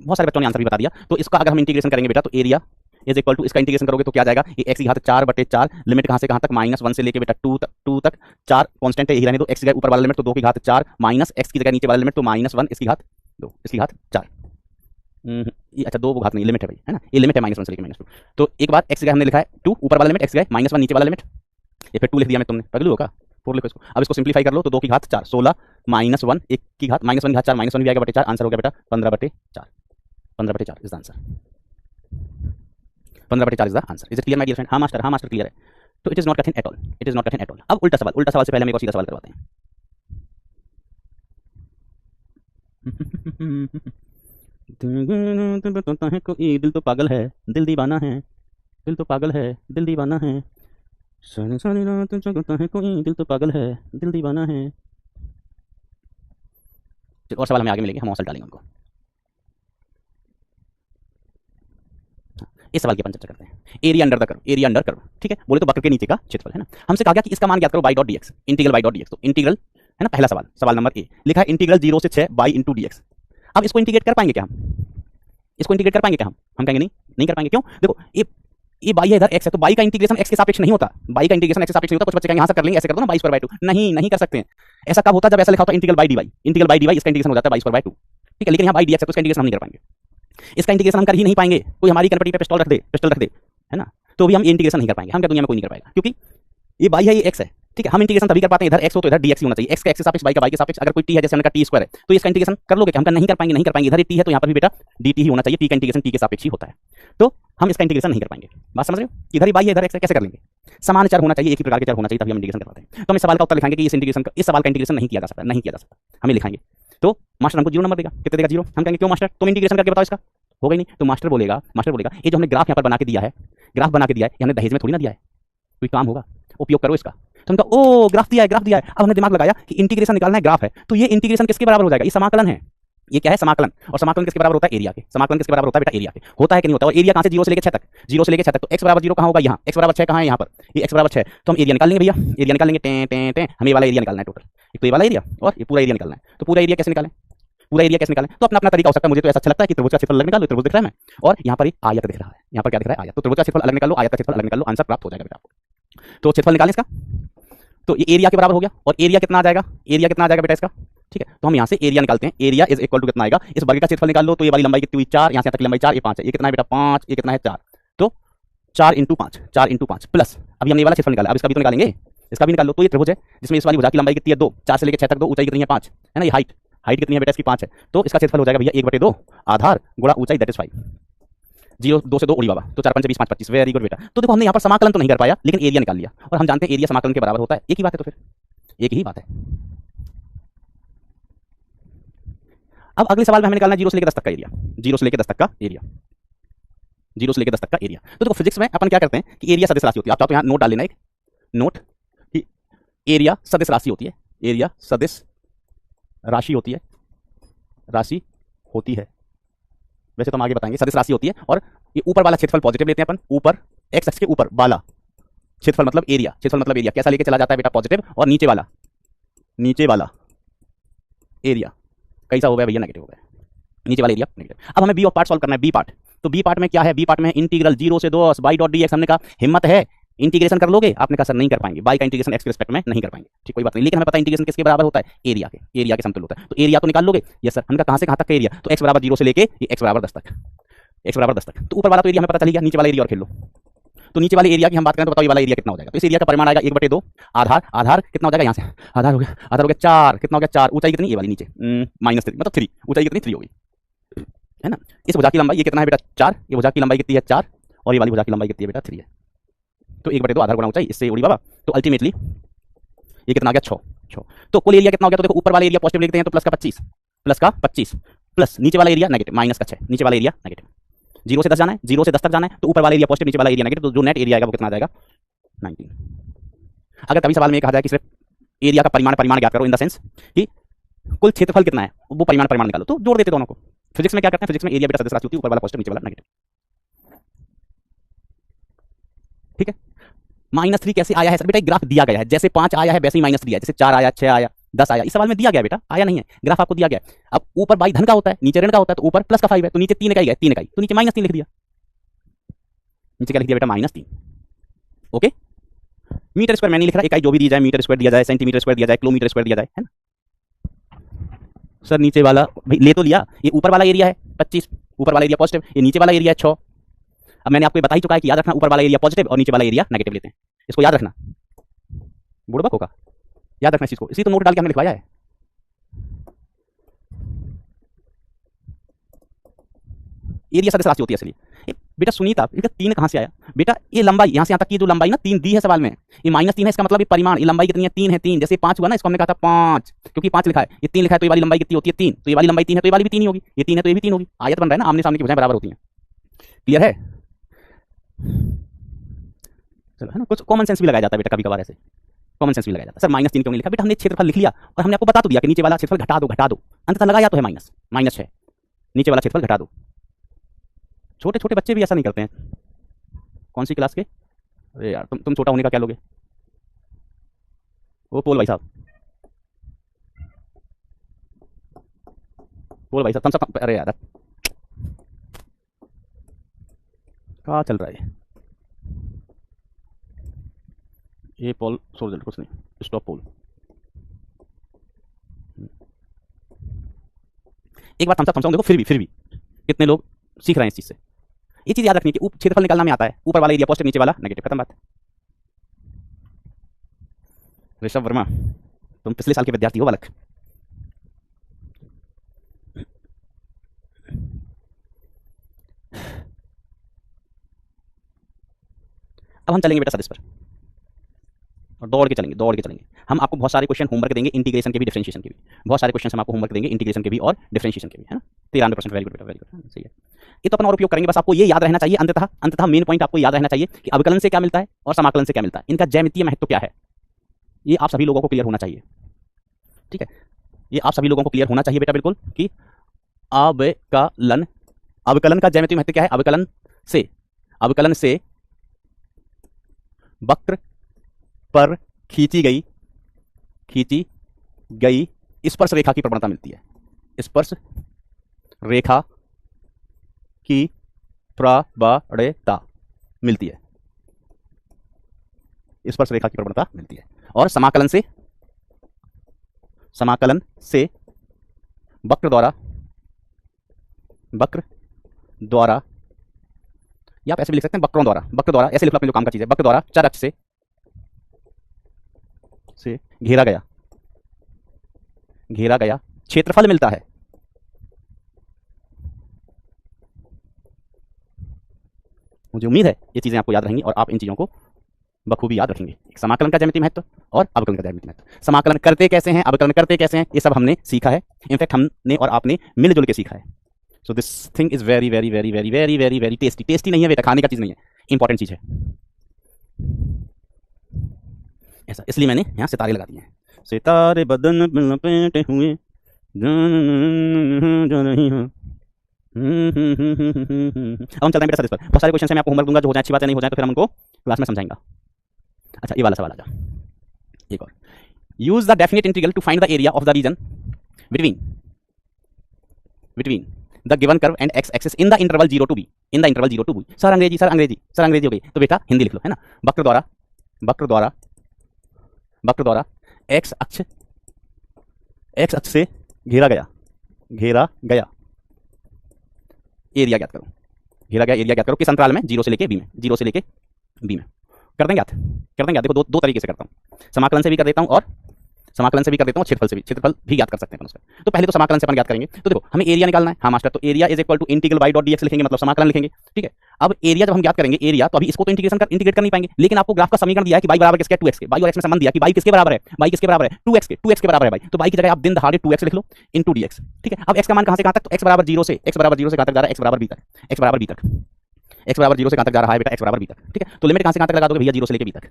बहुत सारे बच्चों ने आंसर भी बता दिया। तो इसका अगर हम इंटीग्रेशन करेंगे बेटा, तो एरिया इज इक्वल टू, इसका इंटीग्रेशन करोगे तो क्या जाएगा, ये x की घात 4/4, लिमिट कहां से कहां तक, -1 से लेके बेटा 2 तक, 4 कांस्टेंट है, यही रहने दो। x की जगह ऊपर वाला लिमिट तो 2 की घात 4, माइनस x की जगह नीचे वाला लिमिट तो -1, इसकी घात 2, इसकी घात 4। ये अच्छा 2 वो घात नहीं, लिमिट है भाई, है ना, ये लिमिट है -1 से लेके -2। तो एक बार x की जगह हमने लिखा है 2 ऊपर वाला लिमिट, x की जगह -1 नीचे वाला लिमिट, ये फिर 2 लिख दिया मैं, तुमने पगलू होगा, 4 लिखो इसको। अब इसको सिंप्लीफाई कर लो, तो 2 की घात 4, 16, -1, 1 की घात, -1 की घात 4, -1 भी आएगा बटे 4, आंसर हो गया बेटा 15/4, 15/4 is the answer, 15/4 is the answer. Is it clear my dear friend? हाँ मास्टर क्लियर है। तो इट इज नॉट कठिन at all, it is not कठिन एट ऑल। अब उल्टा सवाल से पहले हम एक और सीधा सवाल करवाते हैं। बताता है कोई दिल तो पागल है, दिल दीवाना है, दिल तो पागल है, दिल दीवाना है, सारी सारी रात जगता है कोई, दिल तो पागल है, दिल दीवाना है। और सवाल हमें आगे मिलेंगे, हम हौसला डालेंगे उनको। इस सवाल की अपन चर्चा करते हैं, area under the curve, area under curve, ठीक है। बोले तो वक्र के नीचे का क्षेत्रफल, है ना। हमसे कहा गया कि इसका मान ज्ञात करो by dot dx, integral by dot dx। तो इंटीग्रल, है ना, पहला सवाल, सवाल नंबर ए लिखा है इंटीग्रल 0 से 6 बाई इंटू dx। अब इसको इंटीग्रेट कर पाएंगे क्या हम, इसको इंटीग्रेट कर पाएंगे क्या हम कहेंगे नहीं कर पाएंगे। क्यों, देखो ये बाई है, इधर x है, तो बाई का इंटीग्रेशन x के सापेक्ष नहीं होता, बाई का इंटीग्रेशन x के सापेक्ष नहीं होता। कुछ बच्चे कहेंगे यहाँ से कर लेंगे, ऐसे कर दो ना बाई2/2, नहीं कर सकते हैं। ऐसा कब होता है, जब ऐसा लिखा होता है integral by dy, integral by dy, इसका इंटीग्रेशन हो जाता है बाई2/2, ठीक है। लेकिन यहाँ बाई dx है, तो इसका इंटीग्रेशन हम नहीं कर पाएंगे, इसका इंटीग्रेशन हम कर ही नहीं पाएंगे। कोई हमारी कनपटी पे पिस्टल रख दे, है ना, तो भी हम इंटीग्रेशन नहीं कर पाएंगे, हम क्या दुनिया में कोई नहीं कर पाएगा, क्योंकि ये बाई है, ये x है, ठीक है। हम इंटीग्रेशन तभी कर पाते हैं, इधर x हो तो इधर dx ही होना चाहिए, x का x के सापेक्ष, बाई का बाई के सापेक्ष। अगर कोई t है, जैसे हमने कहा t² है, तो इसका इंटीग्रेशन कर लोगे, हम नहीं कर पाएंगे। इधर t है, तो यहाँ पर भी बेटा dt ही होना चाहिए, t का इंटीग्रेशन t के सापेक्ष ही होता है, तो हम इसका इंटीग्रेशन नहीं कर पाएंगे। बात समझ रहे हो, इधर ही बाई है, इधर x है, कैसे कर लेंगे। समान चर होना चाहिए, एक ही प्रकार के चर होना चाहिए, तभी हम इंटीग्रेशन कर पाते हैं। तो हम इस सवाल का उत्तर लिखाएंगे कि इस सवाल का इंटीग्रेशन नहीं किया जा सकता, हमें लिखाएंगे। तो मास्टर हमको 0 नंबर देगा, कितने देगा, 0। हम कहेंगे क्यों मास्टर, तुम इंटीग्रेशन करके बताओ, इसका होगा ही नहीं। तो मास्टर बोलेगा ये जो हमने ग्राफ यहाँ पर बना के दिया है, ये हमने दहेज में थोड़ी ना दिया है, कोई काम होगा, उपयोग करो इसका। तो हमका ओ ग्राफ दिया है। अब हमने दिमाग लगाया कि इंटीग्रेशन निकालना है, ग्राफ है, तो ये इंटीग्रेशन किसके बराबर हो जाएगा, ये समाकलन है, ये क्या है, समाकलन। और समाकलन किसके बराबर होता है, एरिया के। समाकलन किसके बराबर होता है बेटा, एरिया के। होता है कि नहीं होता। और एरिया कहां से, 0 से लेकर 6 तक, 0 से लेकर 6 तक। तो x बराबर 0 कहां होगा, यहाँ। x बराबर 6 कहां है, यहाँ पर। ये x बराबर 6, तो हम एरिया निकाल लेंगे भैया, एरिया निकाल लेंगे। टें टें टें, हमें ये वाला एरिया निकालना है टोटल। एक तो ये वाला एरिया और ये पूरा एरिया निकालना है। तो पूरा एरिया कैसे निकालें, पूरा एरिया कैसे निकालें, तो अपना अपना तरीका हो सकता है। मुझे तो ऐसा अच्छा लगता है कि त्रिभुज का क्षेत्रफल अलग निकालो, त्रिभुज दिख रहा है मैं, और यहाँ पर एक आयत दिख रहा है। यहाँ पर क्या दिख रहा है, आयत। तो त्रिभुज का क्षेत्रफल अलग निकालो, आयत का क्षेत्रफल अलग निकालो, आंसर प्राप्त हो जाएगा बेटा आपको। तो क्षेत्रफल निकालें इसका, तो ये एरिया के बराबर हो गया। और एरिया कितना आ जाएगा, एरिया कितना आ जाएगा बेटा इसका, ठीक है। तो हम यहाँ से एरिया निकालते हैं। एरिया इज इक्वल टू कितना आएगा, इस वर्ग का क्षेत्रफल निकाल लो। तो ये वाली लंबाई कितनी हुई, 4, यहाँ से तक की लंबाई 4, ये 5 है। ये कितना है बेटा, 5, ये कितना है 4। तो 4 × 5, 4 × 5 प्लस, अभी हमने ये वाला क्षेत्रफल निकाला, अब इसका भी तो निकालेंगे, इसका भी निकाल लो। तो ये त्रिभुज है जिसमें इस वाली भुजा की लंबाई कितनी है, 2, 4 से लेकर 6 तक 2, ऊंचाई कितनी है, 5 है ना। ये हाइट कितनी है बेटा इसकी, 5 है। तो इसका क्षेत्रफल हो जाएगा भैया 1/2 आधार गुणा ऊंचाई, दैट इज 5। 0 2 से 2 उड़ी बाबा, तो 4 5 20 5 25। वेरी गुड बेटा। तो देखो हमने यहाँ पर समाकलन तो नहीं कर पाया, लेकिन एरिया निकाल लिया। और हम जानते हैं एरिया समाकलन के बराबर होता है। एक ही बात है, तो फिर एक ही बात है। अब अगले सवाल में हमें निकालना है 0 से लेकर 10 तक का एरिया, 0 से लेकर 10 तक का एरिया, 0 से लेकर 10 तक का एरिया। तो देखो फिजिक्स में अपन क्या करते हैं कि एरिया सदिश राशि होती है। आप चाहो तो यहाँ नोट डाल लेना, एक नोट कि एरिया सदिश राशि होती है, एरिया सदिश राशि होती है, राशि होती है। वैसे तो हम आगे बताएंगे, सदिश राशि होती है। और ये ऊपर वाला क्षेत्रफल पॉजिटिव लेते हैं अपन, ऊपर एक्स एक्स के ऊपर वाला क्षेत्रफल मतलब एरिया, क्षेत्रफल मतलब एरिया कैसा लेके चला जाता है बेटा, पॉजिटिव। और नीचे वाला एरिया कैसा हो गया भैया, नेगेटिव हो गया। नीचे वाला एरिया नेगेटिव। अब हमें बी ऑफ पार्ट सॉल्व करना है। बी पार्ट, तो बी पार्ट में क्या है, बी पार्ट में इंटीग्रल 0 से 2 बाई डॉट डी एक्स। हमने कहा हिम्मत है, इंटीग्रेशन कर लोगे, आपने कहा सर नहीं कर पाएंगे, बाई का इंटीग्रेशन एक्स के रिस्पेक्ट में नहीं कर पाएंगे, ठीक कोई बात नहीं। लेकिन हमें पता है इंटीग्रेशन किसके बराबर होता है, एरिया के, एरिया के समतुल्य होता है। तो एरिया तो निकाल लोगे, यस सर। हमने कहा कहां से कहां तक का एरिया, तो x बराबर 0 से लेके ये x बराबर 10 तक, x बराबर 10 तक। तो ऊपर वाला तो एरिया हमें पता चल गया, नीचे वाला एरिया और खेल लो। तो नीचे वाले एरिया की हम बात करें तो बताओ ये वाला एरिया कितना हो जाएगा। तो इस एरिया का परिमाण आएगा 1/2 आधार कितना हो जाएगा, यहाँ से आधार हो गया 4, कितना हो गया 4। ऊंचाई कितनी, ये वाली नीचे -3 मतलब 3, ऊंचाई कितनी 3 हो गई, है ना। इस भुजा की लंबाई ये कितना है बेटा 4, ये भुजा की लंबाई कितनी है 4, और ये वाली भुजा की लंबाई कितनी है बेटा 3 है। तो 1/2 आधार गुणा ऊंचाई, इससे उड़ी बाबा। तो अल्टीमेटली ये कितना आ गया 6। तो कुल एरिया कितना हो गया, तो देखो ऊपर वाला एरिया पॉजिटिव लिखते हैं तो प्लस का 25 प्लस नीचे वाला एरिया नेगेटिव -6, नीचे वाला एरिया नेगेटिव। 0 से 10 जाना है, 0 से 10 तक जाना है, तो ऊपर वाला एरिया पॉजिटिव, नीचे वाला एरिया नेगेटिव। तो जो नेट एरिया आएगा वो कितना आ जाएगा 19। अगर कभी सवाल में कहा जाए कि सिर्फ एरिया का परिमाण ज्ञात करो, इन द सेंस कि कुल क्षेत्रफल कितना है, वो परिमाण निकालो, तो जोड़ देते दोनों को। फिजिक्स में क्या करते हैं, फिजिक्स में एरिया बेटा सदिश राशि होती है, ऊपर वाला पॉजिटिव, नीचे वाला नेगेटिव, ठीक है। -3 कैसे आया है सर, बेटा एक ग्राफ दिया गया है, जैसे 5 आया है वैसे ही -3 आया, जैसे 4 आया, 6 आया, 10 आया। इस सवाल में दिया गया बेटा, आया नहीं है, ग्राफ आपको दिया गया है। अब ऊपर बाई धन का होता है, नीचे ऋण का होता है, तो ऊपर प्लस का 5 है, तो नीचे 3 इकाई है, 3 इकाई, तो नीचे -3 लिख दिया। नीचे क्या लिख दिया बेटा -3, ओके। मीटर स्क्वायर मैं नहीं लिख रहा, इकाई जो भी दी जाए, मीटर स्क्वायर दिया जाए, सेंटीमीटर स्क्वायर दिया जाए, किलोमीटर स्क्वायर दिया जाए, है ना। सर नीचे वाला भाई ले तो लिया, ये ऊपर वाला एरिया है 25, ऊपर वाला एरिया पॉजिटिव, ये नीचे वाला एरिया है 6। अब मैंने आपको बता ही चुका है कि याद रखना, ऊपर वाला एरिया पॉजिटिव और नीचे वाला एरिया नेगेटिव लेते हैं, इसको याद रखना, बुड़बक होगा, याद रखना इस चीज को, इसी तो नोट डाल के हमने लिखवाया है। एरिया सदिश राशि होती है इसलिए। बेटा सुनीता, इनका 3 कहां से आया बेटा, ये लंबाई यहां से यहां तक की जो लंबाई ना 3 दी है सवाल में, ये -3 है, इसका मतलब ये परिमाण, ये लंबाई कितनी है 3 है, 3 जैसे 5 हुआ ना, इसको हमने कहा था 5, क्योंकि 5 लिखा है, ये 3 लिखा है, तो ये वाली लंबाई कितनी होती है 3, तो ये वाली लंबाई 3 है, तो ये वाली भी 3 ही होगी, ये 3 है तो ये भी 3 होगी। आयत बन रहा है ना, आमने सामने की भुजाएं बराबर होती हैं, क्लियर है। चलो है ना, कुछ कॉमन सेंस भी लगाया जाता है बेटा, कभी कभार ऐसे कॉमन सेंस भी लगाया जाता है। सर -3 क्यों नहीं लिखा बेटा, हमने क्षेत्रफल लिख लिया और हमने आपको बता तो दिया कि नीचे वाला क्षेत्रफल घटा दो, अंततः लगाया तो है -6, नीचे वाला क्षेत्रफल घटा दो। छोटे छोटे बच्चे भी ऐसा नहीं करते हैं। कौन सी क्लास के, अरे यार तुम छोटा होने का क्या लोगे, वो पोल भाई साहब, तुम सब, अरे यार क्या चल रहा है ये पोल, छोड़ दे, कुछ नहीं, स्टॉप पोल। एक बात समझाऊं, देखो फिर भी कितने लोग सीख रहे हैं इस चीज से। ये चीज याद रखनी कि क्षेत्रफल निकालना में आता है, ऊपर वाला एरिया पॉजिटिव, नीचे वाला नेगेटिव, खत्म बात। ऋषभ वर्मा, तुम पिछले साल के विद्यार्थी हो बालक। अब हम चलेंगे बेटा सदिश पर, और दौड़ के चलेंगे। हम आपको बहुत सारे क्वेश्चन होमवर्क देंगे, इंटीग्रेशन के भी, डिफरेंशिएशन के भी, बहुत सारे क्वेश्चन हम आपको होमवर्क देंगे, इंटीग्रेशन के भी और डिफरेंशिएशन के भी, है ना। 93%, वेरी गुड बेटा, वेरी गुड, सही है। ये तो अपन और उपयोग करेंगे, बस आपको ये याद रहना चाहिए, अंततः मेन पॉइंट आपको याद रहना चाहिए कि अवकलन से क्या मिलता है और समाकलन से क्या मिलता है, इनका ज्यामितीय महत्व क्या है, ये आप सभी लोगों को क्लियर होना चाहिए, ठीक है। ये आप सभी लोगों को क्लियर होना चाहिए बेटा, बिल्कुल, कि अवकलन, अवकलन का ज्यामितीय महत्व क्या है? अवकलन से वक्र पर खींची गई स्पर्श रेखा की प्रवणता मिलती है। स्पर्श रेखा की प्रवणता मिलती है, स्पर्श रेखा की प्रवणता मिलती है। और समाकलन से वक्र द्वारा या आप ऐसे भी लिख सकते हैं वक्र द्वारा ऐसे लिखना अपने जो काम का चीज है, वक्र द्वारा चर अक्ष से घेरा गया क्षेत्रफल मिलता है। मुझे उम्मीद है ये चीजें आपको याद रहेंगी और आप इन चीजों को बखूबी याद रखेंगे। समाकलन का ज्यामितीय महत्व और अवकलन का ज्यामितीय महत्व, समाकलन करते कैसे हैं, अवकलन करते कैसे हैं, ये सब हमने सीखा है। इनफैक्ट हमने और आपने मिलजुल के सीखा है। So this thing is very very very very very very very tasty. Tasty नहीं है बेटा, खाने का चीज नहीं है, इंपॉर्टेंट चीज है ऐसा, इसलिए मैंने यहाँ सितारे लगा दिए हैं। सितारे बदन में लपेटे हुए जो नहीं हो। अब हम चलते हैं बेटा सर इस पर। बहुत सारे क्वेश्चन मैं आपको होमवर्क दूंगा, जो हो जाए अच्छी बात है, नहीं हो जाए तो फिर हम उनको क्लास में समझाएंगे। अच्छा ये वाला सवाल आ जा, एक और। Use the definite integral to find the area of the region between the given curve and x axis in the interval 0 to b। Sir Angrezi हो गई तो बेटा हिंदी लिख लो, है ना। वक्र द्वारा एक्स अक्ष से घेरा गया एरिया ज्ञात करो किस अंतराल में? 0 से लेके b में। कर देंगे याद देखो दो तरीके से करता हूँ, समाकलन से भी कर देता हूँ और क्षेत्रफल भी ज्ञात कर सकते हैं अपन उसका। तो पहले तो समाकलन से अपन ज्ञात करेंगे। तो देखो हमें एरिया निकालना है, हाँ मास्टर, तो area is equal to integral y dot dx लिखेंगे, मतलब समाकलन लिखेंगे, ठीक है। अब एरिया जब हम ज्ञात करेंगे एरिया, तो अभी इसको तो इंटीग्रेट कर नहीं पाएंगे, लेकिन आपको ग्राफ का समीकरण दिया है कि y बराबर किसके? 2x के। y और x में संबंध दिया कि y किसके बराबर है? 2x के बराबर है भाई, तो y की जगह आप दिन दहाड़े 2x लिख लो इंटू dx, ठीक है। अब x का मान कहां से कहां तक? तो x बराबर 0 से कहां तक जा रहा है? x बराबर b तक। x बराबर 0 से कहां तक जा रहा है बेटा? x बराबर b तक, ठीक है। तो लिमिट कहां से कहां तक लगा दोगे भैया? 0 से लेके b तक।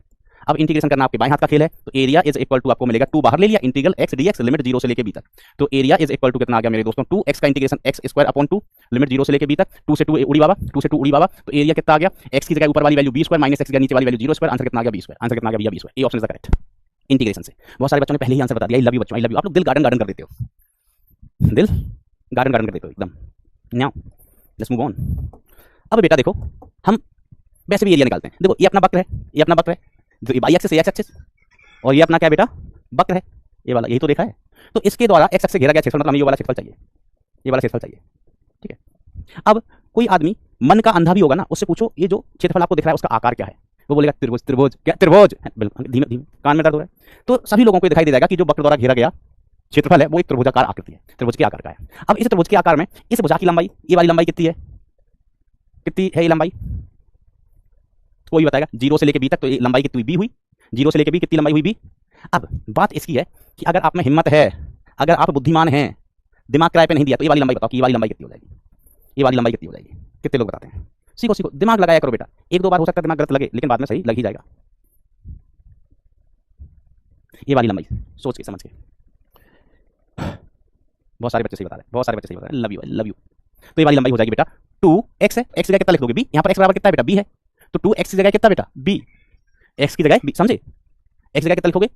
अब इंटीग्रेशन करना आपके बाएं हाथ का खेल है, तो एरिया इज इक्वल टू आपको मिलेगा 2 बाहर ले लिया, इंटीग्रल x dx लिमिट 0 से लेके b तक। तो एरिया इज इक्वल टू कितना आ गया मेरे दोस्तों? 2x का integration x square upon 2 limit 0 से लेके b तक। 2 से 2 उड़ी बाबा, तो एरिया कितना आ गया? x की जगह ऊपर वाली value b square minus x की जगह नीचे वाली वैल्यू 0 स्क्वायर। आंसर कितना आ गया? b square. आंसर कितना आ गया? b square. A option is the correct integration से। बहुत सारे बच्चों ने पहले ही आंसर बता दिया। आई लव यू बच्चों, आई लव यू। आप लोग दिल गार्डन कर देते हो, दिल गार्डन कर देते हो एकदम। Now let's move on. अब बेटा देखो हम वैसे भी एरिया निकालते हैं। देखो ये अपना वक्र है, जो y एक्सिस x एक्सिस, और ये अपना क्या बेटा? वक्र है, ये वाला, यही तो रेखा है। तो इसके द्वारा x एक्सिस से घेरा गया क्षेत्रफल, मतलब ये वाला क्षेत्रफल चाहिए, ठीक है। अब कोई आदमी मन का अंधा भी होगा ना, उससे पूछो ये जो क्षेत्रफल आपको दिख रहा है उसका आकार क्या है? वो बोलेगा त्रिभुज। त्रिभुज बिल्कुल, धीमे कान में दर्द हो रहा है। तो सभी लोगों को दिखाई दे जाएगा कि जो वक्र द्वारा घेरा गया क्षेत्रफल है वो एक त्रिभुजाकार आकृति है, त्रिभुज के आकार का है। अब इस त्रिभुज के आकार में इस भुजा की लंबाई, ये वाली लंबाई कितनी है ये लंबाई? कोई बताएगा? 0 से लेके b तक, तो ये लंबाई कितनी b हुई? 0 से लेके b कितनी लंबाई हुई? b। अब बात इसकी है कि अगर आप में हिम्मत है, अगर आप बुद्धिमान हैं, दिमाग किराए पे नहीं दिया, तो ये वाली लंबाई बताओ कि ये वाली लंबाई कितनी हो जाएगी? कितने लोग बताते हैं? सीखो, दिमाग लगाया करो बेटा। 1-2 बार हो सकता है दिमाग गलत लगे, लेकिन बाद में सही लग ही जाएगा। ये वाली लंबाई सोच के समझ के। बहुत सारे बच्चे सही बता रहे हैं। Love you. तो ये वाली लंबाई हो जाएगी बेटा 2x है। x की जगह कितना लिख दोगे? b। यहाँ पर x बराबर कितना है बेटा? b है। तो 2x की जगह कितना बेटा? b। x की जगह b, समझे? x की जगह कितना लिखोगे?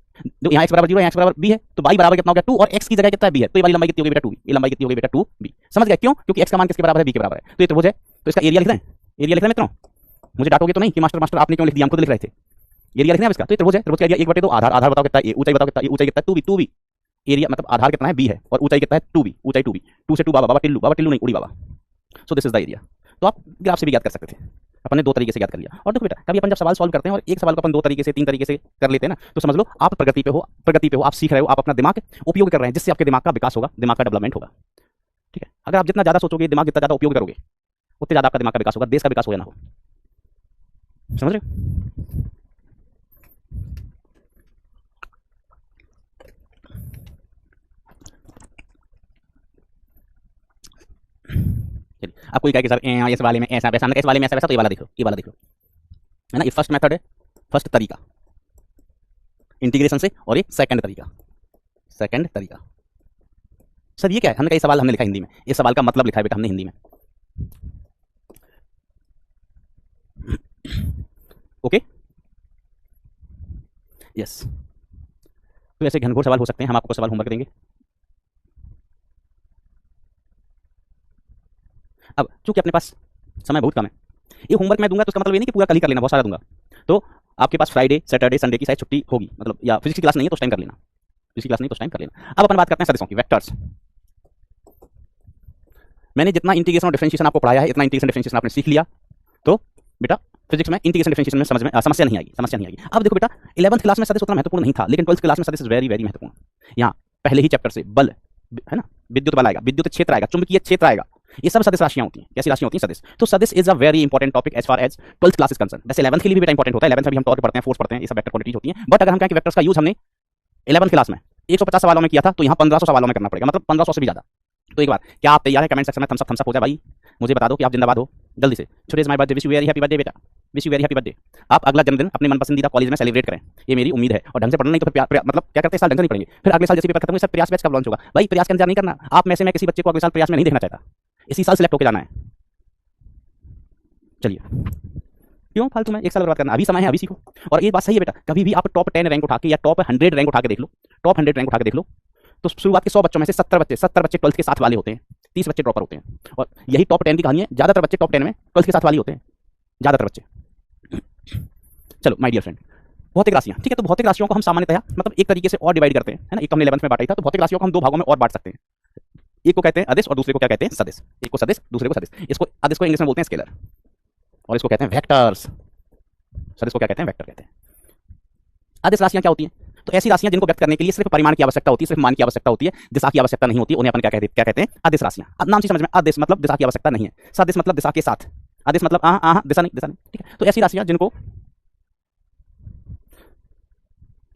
यहाँ x बराबर 0 है, यहाँ x बराबर b है, तो y बराबर कितना हो गया? 2, और x की जगह कितना है? b है, तो ये वाली लंबाई कितनी होगी बेटा? 2b। ये लंबाई कितनी होगी बेटा? 2b। समझ गए क्यों? क्योंकि x का मान किसके बराबर है? b के बराबर है। तो ये त्रिभुज है, तो इसका एरिया लिख रहे हैं। मित्रों, मुझे डांटोगे तो नहीं कि मास्टर आपने क्यों लिख दिया? हम खुद लिख रहे थे। एरिया लिखना है इसका। तो ये त्रिभुज है, त्रिभुज का एरिया 1/2। आधार बताओ कितना है? ऊंचाई बताओ कितना है? ऊंचाई कितना है? 2b। एरिया मतलब आधार कितना है? b है, और ऊंचाई कितना है? 2b। ऊंचाई 2b। 2 से 2 बाबा टिल्लू नहीं, उड़ी बाबा। So this is the area. तो आप ग्राफ से भी याद कर सकते थे, अपन ने 2 तरीके से याद कर लिया। और देखो बेटा, कभी अपन जब सवाल सॉल्व करते हैं और एक सवाल को अपन 2 तरीके से 3 तरीके से कर लेते हैं ना, तो समझ लो आप प्रगति पे हो, आप सीख रहे हो, आप अपना दिमाग उपयोग कर रहे हैं, जिससे आपके दिमाग का विकास होगा, दिमाग का डेवलपमेंट होगा, ठीक है। अगर आप जितना ज्यादा सोचोगे, दिमाग जितना ज्यादा उपयोग करोगे, उतने ज्यादा आपका दिमाग का विकास होगा, देश का विकास हो या ना हो। समझ रहे हो? अब कोई कहे कि सर इस वाले में ऐसा वैसा, इस वाले में ऐसा वैसा, तो ये वाला देख लो, है ना। ये फर्स्ट मेथड है, फर्स्ट तरीका इंटीग्रेशन से, और ये सेकंड तरीका। सर ये क्या है? हमने कहा सवाल हमने लिखा हिंदी में, इस सवाल का मतलब लिखा है बेटा हमने हिंदी में। Okay yes. तो ऐसे घनघोर सवाल हो सकते हैं, हम आपको सवाल होमवर्क देंगे। अब चूंकि अपने पास समय बहुत कम है, ये होमवर्क मैं दूंगा तो उसका मतलब ये नहीं कि पूरा कल ही कर लेना, बहुत सारा दूंगा। तो आपके पास फ्राइडे सैटरडे संडे की शायद छुट्टी होगी, मतलब या फिजिक्स की क्लास नहीं है तो उस टाइम कर लेना, फिजिक्स की क्लास नहीं तो उस टाइम कर लेना। अब अपन बात करते हैं सदिशों की, वेक्टर्स। मैंने जितना इंटीग्रेशन और डिफरेंशिएशन आपको पढ़ाया है इतना इंटीग्रेशन डिफरेंशिएशन आपने सीख लिया, तो बेटा फिजिक्स में इंटीग्रेशन डिफरेंशिएशन में समझ में समस्या नहीं आएगी, समस्या नहीं आएगी। अब देखो बेटा 11th क्लास में सदिश उतना महत्वपूर्ण नहीं था, लेकिन 12th क्लास में सदिश वेरी वेरी महत्वपूर्ण। यहाँ पहले ही चैप्टर से बल है ना, विद्युत बल आएगा, विद्युत क्षेत्र आएगा, चुंबकीय क्षेत्र आएगा, ये सब सदिश राशियां होती हैं। कैसी राशियां होती हैं? सदिश। तो सदिश is a very important topic as far as 12th class is concern. वैसे 11th के लिए भी बेटा इंपॉर्टेंट होता है, 11th में भी हम टॉर्क पढ़ते हैं, फोर्स पढ़ते हैं, ये सब वेक्टर क्वांटिटीज होती हैं। बट अगर हम कहें कि वेक्टर्स का यूज हमने 11th क्लास में 150 सवालों में किया था, तो यहाँ 1500 सवालों में करना पड़ेगा, मतलब 1500 से भी ज्यादा। तो एक बार क्या आप तैयार है? कमेंट सेक्शन में थम्स अप हो जाए भाई, मुझे बता दो कि आप जिंदाबाद हो जल्दी से। Today is my birthday, wish you very happy birthday बेटा, wish you very happy birthday. आप अगला जन्मदिन अपने मन पसंदीदा कॉलेज में सेलिब्रेट करें, ये मेरी उम्मीद है। और ढंग से पढ़ना नहीं तो फिर मतलब क्या करते हैं, साल ढंग से नहीं पढ़ेंगे, फिर अगले साल जैसे पेपर खत्म हुए सब प्रयास बैच कब लॉन्च होगा? भाई प्रयास का इंतजार नहीं करना। आप में से मैं किसी बच्चे को अगले साल प्रयास में नहीं देखना चाहता, इसी साल सिलेक्ट होकर जाना है। चलिए क्यों फालतू में एक साल बर्बाद करना, अभी समय है, अभी सीखो। और ये बात सही है बेटा, कभी भी आप टॉप 10 रैंक उठा के या टॉप 100 रैंक उठा के देख लो, टॉप 100 रैंक उठा के देख लो, तो शुरुआत के 100 बच्चों में से 70 बच्चे 12th के साथ वाले होते हैं, 30 बच्चे ड्रॉपर होते हैं। और यही टॉप 10 की कहानी है, ज्यादातर बच्चे टॉप 10 में 12th के साथ वाले होते हैं, ज्यादातर बच्चे। चलो माय डियर फ्रेंड, भौतिक राशियां, ठीक है। तो भौतिक राशियों को हम सामान्यतः मतलब एक तरीके से और डिवाइड करते हैं, है ना। एक तो हमने 11th में बांटा ही था, तो भौतिक राशियों को हम दो भागों में और बांट सकते हैं। एक को कहते हैं अदिश और दूसरे को क्या कहते हैं? सदिश। एक को सदिश, दूसरे को सदिश। इसको अदिश को इंग्लिश में बोलते हैं स्केलर, और इसको कहते हैं वेक्टर्स। सदिश को क्या कहते हैं? वेक्टर कहते हैं। अदिश राशियां क्या होती हैं? तो ऐसी राशियां जिनको व्यक्त करने के लिए सिर्फ परिमाण की आवश्यकता होती है, सिर्फ मान की आवश्यकता होती है, दिशा की आवश्यकता नहीं होती, उन्हें अपन क्या कहते हैं? अदिश राशियां। अब नाम से समझ में, अदिश मतलब दिशा की आवश्यकता नहीं है, सदिश मतलब दिशा के साथ, अदिश मतलब दिशा नहीं, ठीक है। तो ऐसी राशियां जिनको,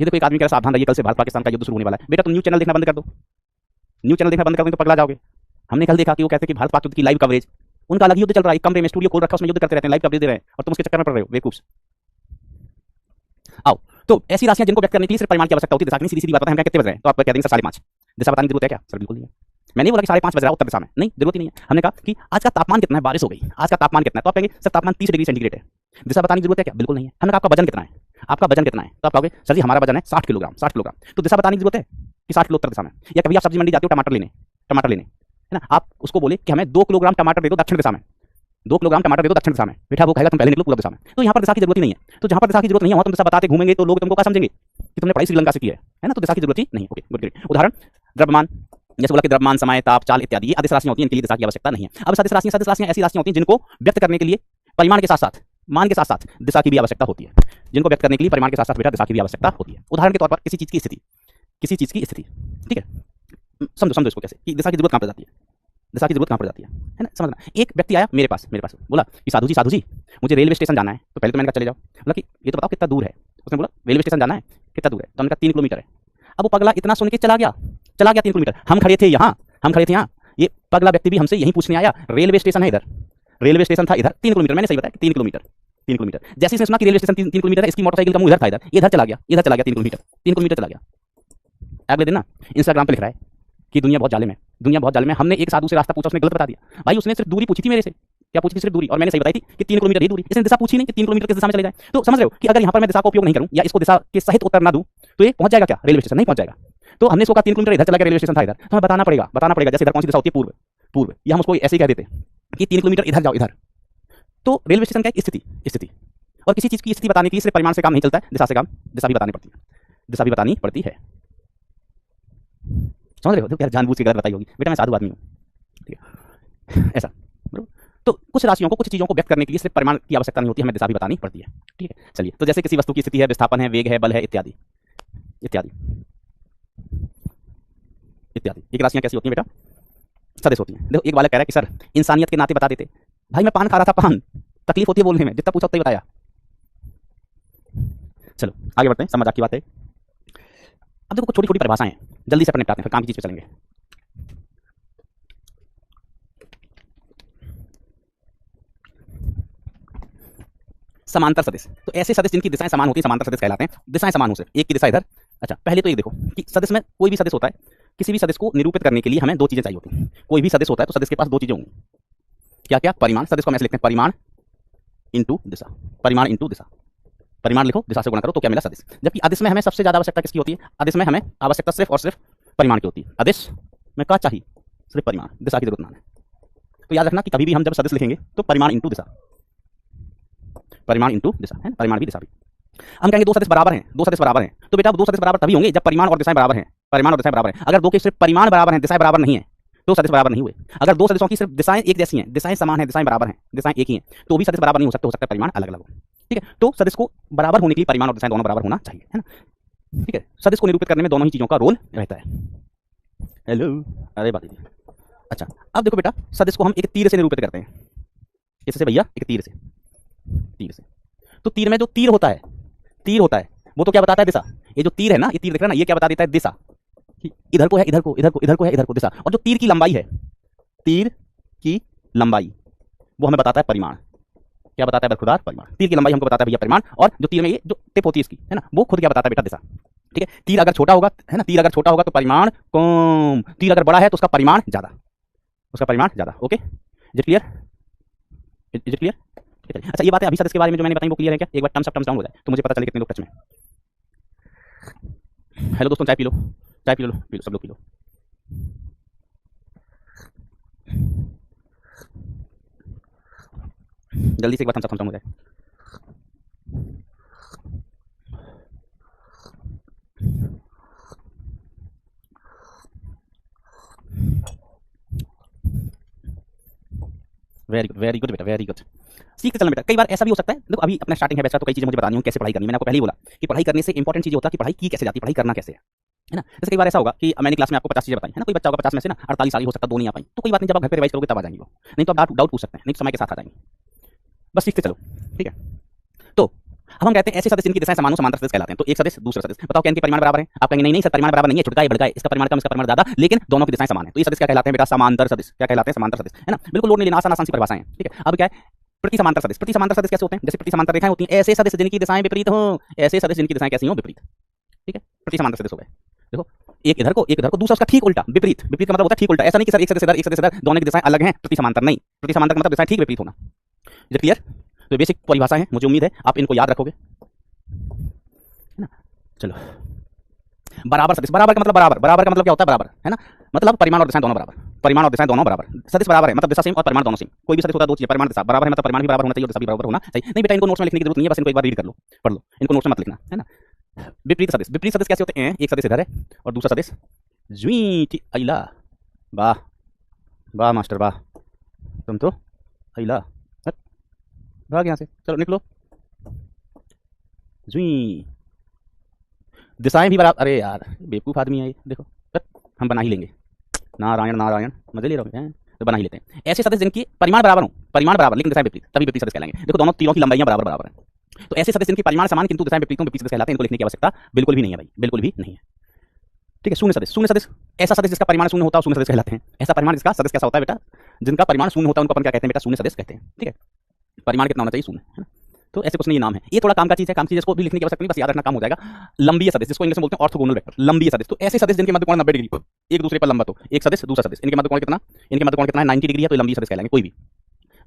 ये देखो एक आदमी कह रहा सावधान रहिए कल से भारत पाकिस्तान का युद्ध शुरू होने वाला है। बेटा तुम न्यूज चैनल देखना बंद कर दो, न्यूज चैनल देखना बंद कर दो तो पगला जाओगे। हमने कल देखा कि वो कहते हैं कि भारत पाक युद्ध की लाइव कवरेज, उनका अलग युद्ध चल रहा है, एक कमरे में स्टूडियो खोल रखा है, उसमें युद्ध करते रहते हैं, लाइव कवरेज दे रहे हैं, और तुम उसके चक्कर में पड़ रहे हो बेवकूफ। आओ, तो ऐसी राशियां जिनको व्यक्त करने के लिए सिर्फ परिमाण की आवश्यकता होती है, दिशा की नहीं। सीधी सीधी बात है, हम कितने बज रहे हैं तो आप कह देंगे 5:30। दिशा बताने की जरूरत है क्या? सर बिल्कुल नहीं है। मैंने बोला कि 5:30 बज रहा है उत्तर दिशा में, नहीं जरूरत ही नहीं है। हमने कहा कि आज का तापमान कितना है, बारिश हो गई, आज का तापमान कितना है, तो आप कहेंगे सर तापमान 30 डिग्री सेंटीग्रेड है, दिशा बताने की जरूरत है क्या? बिल्कुल नहीं है। हमने कहा आपका वजन कितना है, आपका वजन कितना है, तो आप कहोगे सर जी हमारा वजन है 60 किलोग्राम, 60 किलोग्राम, तो दिशा बताने की जरूरत है कि 60 किलो उत्तर दिशा में। या कभी आप सब्जी मंडी जाते हो टमाटर लेने, है ना, आप उसको बोले कि हमें 2 किलोग्राम टमाटर दे दो दक्षिण दिशा में, 2 किलोग्राम टमाटर दे दो दक्षिण दिशा में, बेटा वो कहेगा तुम पहले निकलो पूर्व दिशा में। तो यहाँ पर दिशा की जरूरत ही नहीं है। तो जहाँ पर दिशा की जरूरत नहीं है वहाँ तुम दिशा बताते घूमेंगे तो लोग तुमको क्या समझेंगे कि तुमने पढ़ाई श्रीलंका से की है ना। तो दिशा की जरूरत ही नहीं। Okay good great. उदाहरण द्रव्यमान, जैसे बोला कि द्रव्यमान, समय, ताप, चाल इत्यादि, ये अदिश राशियां होती हैं, इनके लिए दिशा की आवश्यकता नहीं है। अब सदिश राशियां ऐसी राशियां होती हैं जिनको व्यक्त करने के लिए परिमाण के साथ साथ, मान के साथ साथ दिशा की भी आवश्यकता होती है। जिनको व्यक्त करने के लिए परिमाण के साथ साथ बेटा दिशा की भी आवश्यकता होती है। उदाहरण के तौर पर किसी चीज की स्थिति, ठीक है, समझो इसको कैसे कि दिशा की जरूरत कहां पर जाती है, दिशा की जरूरत कहां पर जाती है ना। समझना, एक व्यक्ति आया मेरे पास बोला कि साधु जी मुझे रेलवे स्टेशन जाना है। तो पहले तो मैंने कहा चले जाओ, बोला कि ये तो बताओ कितना दूर है। उसने बोला रेलवे स्टेशन जाना है, कितना दूर है? तो हमने कहा 3 किलोमीटर है। अब वो पगला इतना सुन के चला गया 3 किलोमीटर। हम खड़े थे यहाँ, ये पगला व्यक्ति भी हमसे यही पूछने आया, रेलवे स्टेशन है इधर, रेलवे स्टेशन था इधर, 3 किलोमीटर। मैंने सही बताया 3 किलोमीटर। जैसे इसने सुना कि रेलवे स्टेशन 3 किलोमीटर है, इसकी मोटरसाइकिल का मुंह इधर था, इधर चला गया 3 किलोमीटर चला गया। अगले दिन ना इंस्टाग्राम पे लिख रहा है कि दुनिया बहुत जालिम है, हमने एक साधु से रास्ता पूछा, उसने गलत बता दिया। भाई उसने सिर्फ दूरी पूछी थी मेरे से, क्या पूछी थी? सिर्फ दूरी, और मैंने सही बताई थी कि 3 किलोमीटर ही दूरी। इसने दिशा पूछी नहीं कि 3 किलोमीटर किस दिशा में चले जाए। तो समझ रहे हो कि अगर यहाँ पर मैं दिशा का उपयोग नहीं करूँ या इसको दिशा के सहित उत्तर ना दूं तो ये पहुंच जाएगा क्या? रेलवे स्टेशन नहीं पहुंच जाएगा। तो हमने इसको कहा 3 किलोमीटर इधर चला गया, रेलवे स्टेशन था इधर, तो हमें बताना पड़ेगा जैसे इधर कौन सी दिशा होती है? पूर्व। या हम उसको ऐसे ही कह देते कि 3 किलोमीटर इधर जाओ इधर। तो रेलवे स्टेशन का एक स्थिति, और किसी चीज की स्थिति बताने के लिए सिर्फ परिमाण से काम नहीं चलता है, दिशा भी बतानी पड़ती है। समझ रहे हो? यार जानबूझ के गलत बताई होगी, बेटा मैं साधु आदमी हूँ, ठीक है, ऐसा। तो कुछ राशियों को, कुछ चीजों को व्यक्त करने के लिए सिर्फ परिमाण की आवश्यकता नहीं होती, हमें दिशा भी बतानी पड़ती है, ठीक है। चलिए, तो जैसे किसी वस्तु की स्थिति है, विस्थापन है, वेग है, बल है, इत्यादि। एक राशियां कैसी होती हैं बेटा? सदिश होती हैं। देखो एक बालक कह रहा है कि सर इंसानियत के नाते बता देते। भाई मैं पान खा रहा था, पान, तकलीफ होती है बोलने में, जितना पूछा उतना ही बताया। चलो आगे बढ़ते हैं, समझ की बात है। अब देखो कुछ छोटी छोटी परिभाषाएं जल्दी से अपन निपटाते हैं, फिर काम की चीज पे चलेंगे। समांतर सदिश, तो ऐसे सदिश जिनकी दिशाएं समान होती हैं समांतर सदिश कहलाते हैं। दिशाएं समान हो, सिर्फ एक की दिशा इधर। अच्छा पहले तो ये देखो कि सदिश में कोई भी सदिश होता है किसी भी सदिश को निरूपित करने के लिए हमें दो चीजें चाहिए होती हैं। कोई भी सदिश होता है तो सदिश के पास दो चीजें होंगी। क्या क्या? परिमाण। सदिश को हम ऐसे लिखते हैं, परिमाण इंटू दिशा। परिमाण इंटू दिशा। परिमाण लिखो, दिशा से गुणा करो, तो क्या मिला? सदिश। जबकि अदिश में हमें सबसे ज्यादा आवश्यकता किसकी होती है? अदिश में हमें आवश्यकता सिर्फ और सिर्फ परिमाण की होती है। अदिश में क्या चाहिए? सिर्फ परिमाण, दिशा की जरूरत ना है। तो याद रखना कि कभी भी हम जब सदिश लिखेंगे तो परिमाण इंटू दिशा, परिमाण इंटू दिशा है, परिमाण भी दिशा भी। हम कहेंगे दो सदिश बराबर हैं, दो सदिश बराबर हैं, तो बेटा दो सदिश बराबर तभी होंगे जब परिमाण और दिशाएं बराबर हैं। परिमाण और दिशाएं बराबर हैं। अगर दो के सिर्फ परिमाण बराबर हैं, दिशाएं बराबर नहीं है, तो सदिश बराबर नहीं हुए। अगर दो सदिशों की सिर्फ दिशाएं एक जैसी हैं, दिशाएं समान हैं, दिशाएं बराबर हैं, दिशाएं एक ही हैं, तो भी सदिश बराबर नहीं हो सकते, हो सकता है परिमाण अलग अलग हो। ठीक है, तो सदिश को बराबर होने के लिए परिमाण और दिशाएं दोनों बराबर होना चाहिए, है ना। ठीक है, सदिश को निरूपित करने में दोनों ही चीजों का रोल रहता है। हेलो, अरे बात। अच्छा, अब देखो बेटा, सदिश को हम एक तीर से निरूपित करते हैं। कैसे भैया? एक तीर से। तीर से, तो तीर में जो तीर होता है, तीर होता है वो तो क्या बताता है? दिशा। ये जो तीर है ना, ये तीर दिख रहा है ना, ये क्या बता देता है? दिशा। इधर को है, इधर को, इधर को, इधर को है, इधर को, दिशा। और जो तीर की लंबाई है, तीर की लंबाई, वो हमें बताता है परिमाण। क्या बताता है बरखुरदार? परिमाण। तीर की लंबाई हमको बताता है भैया परिमाण, और जो तीर में ये जो टिप होती है इसकी, है ना, वो खुद क्या बताता है बेटा? दिशा। ठीक है, तीर अगर छोटा होगा, है ना, तीर अगर छोटा होगा तो परिमाण कम, तीर अगर बड़ा है तो उसका परिमाण ज्यादा, उसका परिमाण ज्यादा। Okay, is it clear? Is it clear? अच्छा, ये बातें अभी सदिश के बारे में जो मैंने बताई वो क्लियर है क्या? एक बार टर्म्स डाउन हो जाए तो मुझे पता चले कितने लोग टच में। हेलो दोस्तों, चाय पी लो, चाय पी लो, पी लो, सब लोग पी लो। जल्दी से एक बार थम्स अप हो जाए। वेरी गुड, वेरी गुड बेटा, वेरी गुड। सीखते चलना बेटा। कई बार ऐसा भी हो सकता है, देखो अभी अपना स्टार्टिंग है बैच का, तो कई चीजें मुझे बतानी हो कैसे पढ़ाई करनी है। मैंने आपको पहले ही बोला कि पढ़ाई करने से इंपॉर्टेंट चीज होता है कि पढ़ाई की कैसे जाती है, पढ़ाई करना कैसे है ना। जैसे कई बार ऐसा होगा कि मैंने क्लास में आपको 50 चीजें बताई है ना, कोई बच्चा होगा 50 में से ना 48 साल हो सकता है, 2 नहीं आ पाई, तो कोई बात नहीं, जब आप घर पे रिवाइज करोगे तब आ जाएंगे वो, नहीं तो आप डाउट पूछ सकते हैं, नहीं तो समय के साथ आ जाएंगे। बस सीखते चलो, ठीक है। तो अब हम कहते हैं ऐसे सदिश जिनकी दिशाएं समान समांतर सदिश कहलाते हैं। तो एक सदिश दूसरा सदिश, बताओ क्या इनके परिमाण बराबर है? आप कहेंगे नहीं नहीं सर, परिमाण बराबर नहीं है, छुटका है बड़का है, इसका परिमाण कम, इसका परिमाण ज्यादा, लेकिन दोनों की दिशाएं समान है, तो ये सदिश क्या कहलाते हैं बेटा? समांतर सदिश। क्या कहलाते हैं? समांतर सदिश, है ना। बिल्कुल लोड नहीं लेना, आसान आसान सी परिभाषाएं, ठीक है। अब क्या है? प्रति समांतर सदिश। प्रति समांतर सदिश कैसे होते हैं? जैसे प्रति समांतर रेखाएं होती हैं, ऐसे सदिश जिनकी दिशाएं विपरीत हो, ऐसे सदिश जिनकी दिशाएं कैसी हो? विपरीत। ठीक है, प्रति समांतर सदिश हो गए। देखो, एक इधर को, एक इधर को, दूसरा उसका ठीक उल्टा, विपरीत। विपरीत का मतलब होता है ठीक उल्टा। ऐसा नहीं कि सर एक सदिश इधर, एक सदिश इधर, दोनों की दिशाएं अलग हैं, प्रति समांतर नहीं। प्रति समांतर का मतलब दिशाएं ठीक विपरीत होना। Is it clear? तो बेसिक परिभाषा है, मुझे उम्मीद है आप इनको याद रखोगे, है ना। चलो, बराबर सदिश। बराबर का मतलब बराबर, बराबर का मतलब क्या होता है? बराबर, है ना, मतलब परिमाण और दिशाएं दोनों बराबर, परिमाण और दिशाएं दोनों बराबर। सदिश बराबर है मतलब दिशा सेम और परिमाण दोनों सेम। कोई भी सदिश होता है दो चीजें, परिमाण दिशा बराबर है मतलब परिमाण भी बराबर होना चाहिए और दिशा भी बराबर होना चाहिए। नहीं बेटा, इनको नोट्स में लिखने की जरूरत नहीं है, बस इनको एक बार रीड कर लो, पढ़ लो, इनको नोट्स में मत लिखना, है ना। विपरीत सदिश। विपरीत सदिश कैसे होते हैं? एक सदिश इधर है और दूसरा सदिश ज्वी अइला। वाह वाह मास्टर वाह, तुम तो अइला। भाग यहाँ से, चलो निकलो। ज्वी, दिशाएं भी बराबर। अरे यार बेवकूफ आदमी है ये, देखो हम बना ही लेंगे। नारायण नारायण, मजे ले रहे हो तो बना ही लेते हैं। ऐसे सदिश जिनकी परिमाण बराबर हो, परिमाण बराबर लेकिन दिशाएं विपरीत, तभी विपरीत सदिश कहलाएंगे। देखो दोनों तीरों की लंबाइयां बराबर बराबर है, तो ऐसे सदिश जिनकी परिमाण समान किंतु दिशाएं विपरीत विपरीत सदिश कहलाते हैं। इनको लिखने की आवश्यकता बिल्कुल भी नहीं है भाई, बिल्कुल भी नहीं है, ठीक है। शून्य सदिश। शून्य सदिश, ऐसा सदिश जिसका परिमाण शून्य होता है शून्य सदिश कहलाते हैं। ऐसा परिमाण जिसका सदिश कैसा होता है बेटा? जिनका परिमाण शून्य होता है उनको अपन क्या कहते हैं बेटा? शून्य सदिश कहते हैं, ठीक है। परिमाण कितना होना चाहिए? शून्य, है ना। तो ऐसे कुछ नहीं, ये नाम है, ये थोड़ा काम का चीज है, काम की चीज को भी लिखने की आवश्यकता नहीं, बस याद रखना काम हो जाएगा। लंबी सदिश, जिसको इंग्लिश में बोलते हैं ऑर्थोगोनल वेक्टर, लंबी सदिश। तो ऐसे सदिश जिनके मध्य कोण 90 डिग्री एक दूसरे पर लंबा, तो एक सदिश दूसरा सदिश, इनके मध्य कोण कितना? इनके मध्य कोण कितना है? 90 डिग्री है, तो लंबी सदिश कहलाएंगे। कोई भी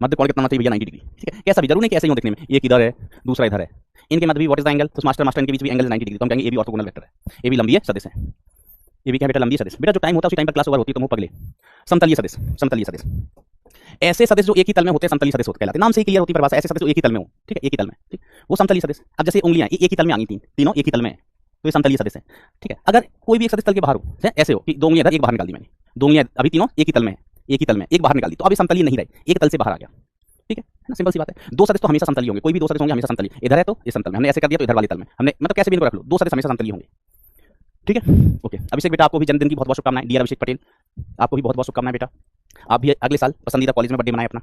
मध्य कोण कितना चाहिए भैया? 90 डिग्री, ठीक है। कैसा भी जरूर नहीं कि ऐसे ही हो दिखने में, एक इधर है दूसरा इधर है, इनके मध्य भी व्हाट इज द एंगल? तो मास्टर मास्टर इनके बीच भी एंगल 90 डिग्री, तो हम कहेंगे ये भी ऑर्थोगोनल वेक्टर है, ये भी लंबी है सदिश है, ये भी क्या बेटा? लंबी सदिश। बेटा जो टाइम होता है उसी टाइम पर क्लास ओवर होती है, तो मुंह पगले। समतलीय सदिश। समतलीय सदिश, ऐसे सदिश जो एक ही तल में होते हैं समतलीय सदिश होते कहलाते हैं। नाम से ही क्लियर होती है परिभाषा, ऐसे सदिश जो एक ही तल में हो, ठीक है, एक ही तल में, ठीक, वो समतलीय सदिश। अब जैसे उंगलियां एक ही तल में आ गई, तीनों एक ही तल में है, तो ये समतलीय सदिश है, ठीक है। अगर कोई भी एक सदिश तल के बाहर हो, ऐसे हो कि दो उंगलियां इधर एक बाहर निकाल दी मैंने, दो उंगलियां अभी तीनों एक ही तल में, एक ही तल में एक बाहर निकाल दी, तो अभी समतलीय नहीं रहे, एक तल से बाहर आ गया, ठीक है ना। सिंपल सी बात है। दो सदिश तो हमेशा समतलीय होंगे, कोई भी दो सदिश होंगे हमेशा समतलीय। इधर है तो ये समतल में, हमने ऐसे कर दिया तो इधर वाले तल में हमने, मतलब कैसे भी इनको रख लो, दो सदिश हमेशा समतलीय होंगे, ठीक है। ओके, अभिषेक बेटा आपको भी जन्मदिन की बहुत बहुत शुभकामनाएं। डियर अभिषेक पटेल, आपको भी बहुत बहुत शुभकामनाएं बेटा। आप भी अगले साल पसंदीदा कॉलेज में बर्थडे मनाएं अपना।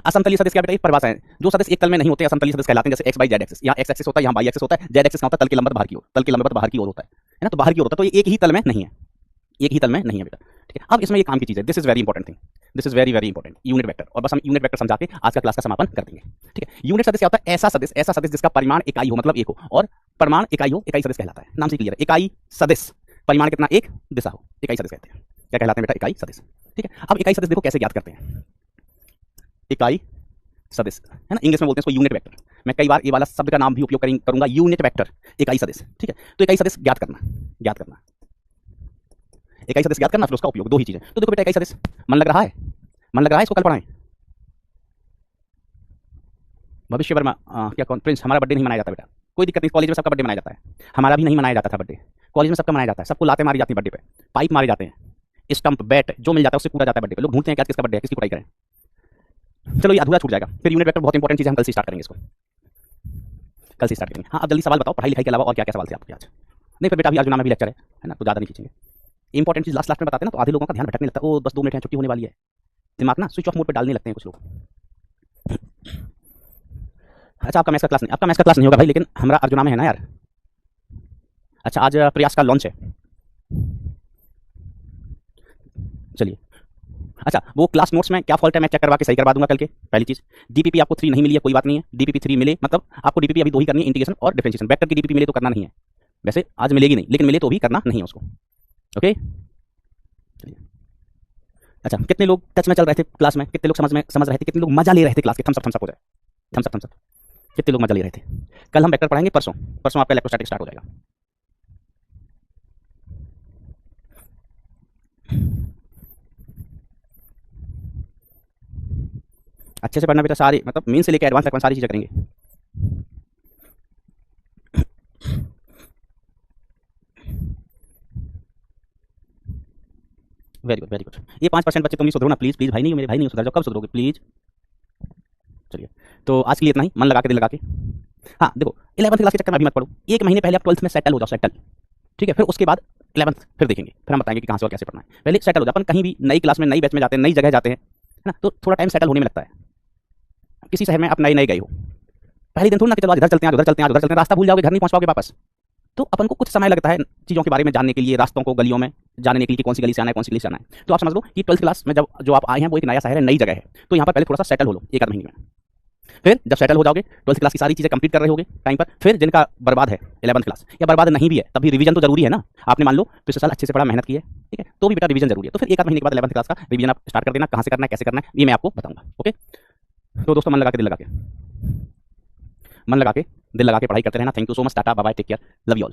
असमतलीय सदिश क्या बेटा? एक परिभाषा है, जो सदिश एक तल में नहीं होते असमतलीय सदिश कहलाते हैं। जैसे एक्स बाई जेड एक्सिस, यहाँ एक्स एक्सिस होता है, यहाँ वाई एक्सिस होता है, जेड एक्सिस होता है तल के लंबवत बाहर की ओर, तल के लंबवत बाहर की ओर होता है ना, तो बाहर की ओर होता है, तो ये एक ही तल में नहीं है, एक ही तल में नहीं है बेटा, ठीक है। ठीक है, अब इसमें ये काम की चीज़ है, this is very important thing, this is very very important, unit vector. और बस हम यूनिट वेक्टर समझा के आज का क्लास का समापन कर देंगे। ठीक है, यूनिट सदिश क्या होता है? ऐसा सदिश जिसका परिमाण इकाई हो, मतलब एक हो, और परिमाण इकाई हो, इकाई सदिश कहलाता है। नाम से क्लियर है, इकाई सदिश, परिमाण कितना? एक, दिशा हो, इकाई सदिश कहते हैं। क्या कहलाते हैं बेटा? इकाई सदिश। ठीक है, अब इकाई सदिश देखो कैसे ज्ञात करते हैं। इकाई सदिश है ना, इंग्लिश में बोलते हैं इसको यूनिट वेक्टर। मैं कई बार ये वाला शब्द का नाम भी उपयोग करूंगा, यूनिट वेक्टर, इकाई सदिश। ठीक है, तो इकाई सदिश ज्ञात करना, इकाई सदिश ज्ञात करना, फिर उसका उपयोग, दो ही चीजें। तो देखो बेटा, इकाई सदिश, मन लग रहा है? इसको कल पढ़ाएं। भविष्य वर्मा, क्या कौन? प्रिंस, हमारा बर्थडे नहीं मनाया जाता बेटा, कोई दिक्कत नहीं, कॉलेज में सबका बर्थडे मनाया जाता है, हमारा भी नहीं मनाया जाता था बर्थडे, कॉलेज में सबका मनाया जाता है, सबको लाते मारी जाती है बर्थडे पे, पाइप मारे जाते हैं, स्टंप बैट जो मिल जाता है उससे कूदा जाता है बर्थडे पे। लोग ढूंढते हैं क्या किसका बर्थडे है, किसकी कुटाई करें। चलो ये अधूरा छूट जाएगा, फिर यूनिट वेक्टर बहुत इंपॉर्टेंट चीज है, हम कल से स्टार्ट करेंगे इसको, कल से स्टार्ट करेंगे। हाँ, अब जल्दी सवाल बताओ, पढ़ाई लिखाई के अलावा और क्या क्या सवाल थे आपके आज? नहीं फिर बेटा अभी अर्जुना में भी लेक्चर है ना, तो ज़्यादा नहीं खींचेंगे। इंपॉर्टेंट चीज लास्ट में बताते हैं ना, तो आधे लोगों का ध्यान भटकने लगता है, ओ बस 2 मिनट है, छुट्टी होने वाली है, दिमाग ना स्विच ऑफ मोड पे डालने लगते हैं कुछ लोग। अच्छा, आपका मैथ्स का क्लास नहीं होगा भाई, लेकिन हमारा अर्जुना में है ना यार। अच्छा, आज प्रयास का लॉन्च है, चलिए। अच्छा, वो क्लास नोट्स में क्या फॉल्ट है मैं चेक करवा के सही करवा दूंगा कल के। पहली चीज, डीपीपी आपको 3 नहीं मिली है, कोई बात नहीं है, डीपीपी 3 मिले मतलब आपको डीपीपी अभी 2 ही करनी है, इंटीग्रेशन और डिफरेंशिएशन। वेक्टर की डीपीपी मिले तो करना नहीं है, वैसे आज मिलेगी नहीं, लेकिन मिले तो भी करना नहीं है उसको। ओके, चलिए। अच्छा, कितने लोग टच में चल रहे थे क्लास में, कितने लोग समझ रहे थे, कितने लोग मजा ले रहे थे क्लास के? थम्स अप हो जाए, थम्स अप। कितने लोग मजा ले रहे थे? कल हम वेक्टर पढ़ाएंगे, परसों आपका इलेक्ट्रोस्टैटिक स्टार्ट हो जाएगा। अच्छे से पढ़ना बेटा, सारी मतलब मेन से लेकर एडवांस तक सारी चीज़ें करेंगे। Very good very good. ये 5% बच्चे तुम ही सुधरो ना प्लीज़, भाई नहीं, मेरे भाई नहीं सुधर जाओ, कब सुधरोगे प्लीज़। चलिए, तो आज के लिए इतना ही, मन लगा के, दिल लगा के। हाँ देखो, 11th क्लास के चक्कर में अभी मत पढ़ो, 1 महीने पहले आप 12th में सेटल हो जाओ, सेटल। ठीक है, फिर उसके बाद 11th फिर देखेंगे, फिर हम बताएंगे कि कहाँ से और कैसे पढ़ना है। पहले सेटल हो जाओ, अपन कहीं भी नई क्लास में, नई बैच में जाते हैं, नई जगह जाते हैं, है ना, तो थोड़ा टाइम सेटल होने में लगता है। किसी शहर में आप नए गए हो, पहले दिन थोड़ा ना कि चलो आज इधर चलते हैं, उधर चलते हैं, रास्ता भूल जाओगे, घर नहीं पहुंच पाओगे वापस। तो अपन को कुछ समय लगता है चीज़ों के बारे में जानने के लिए, रास्तों को, गलियों में जानने के लिए कि कौन सी गली से आना है, कौन सी गली से आना है। तो आप समझ लो कि 12th क्लास में जब जो आप आए हैं वो एक नया शहर है, नई जगह है, तो यहाँ पर पहले थोड़ा सा सेटल हो लो 1 आध महीने में। फिर जब सेटल हो जाओगे, 12th क्लास की सारी चीज़ें कंप्लीट कर रहे होगे टाइम पर, फिर जिनका बर्बाद है 11th क्लास, या बर्बाद नहीं भी है तब भी रिवीजन तो जरूरी है ना। आपने मान लो पिछले साल अच्छे से पढ़ा, मेहनत की है, ठीक है, तो भी बेटा रिवीजन जरूरी है। तो फिर 1 आध महीने के बाद 11th क्लास का रिवीजन आप स्टार्ट कर देना, कहाँ से करना है, कैसे करना है, ये मैं आपको बताऊंगा। ओके, तो दोस्तों मन लगा के, दिल लगा के, मन लगा के, दिल लगा के पढ़ाई करते रहना। Thank you so much, tata bye bye, take care, love you all.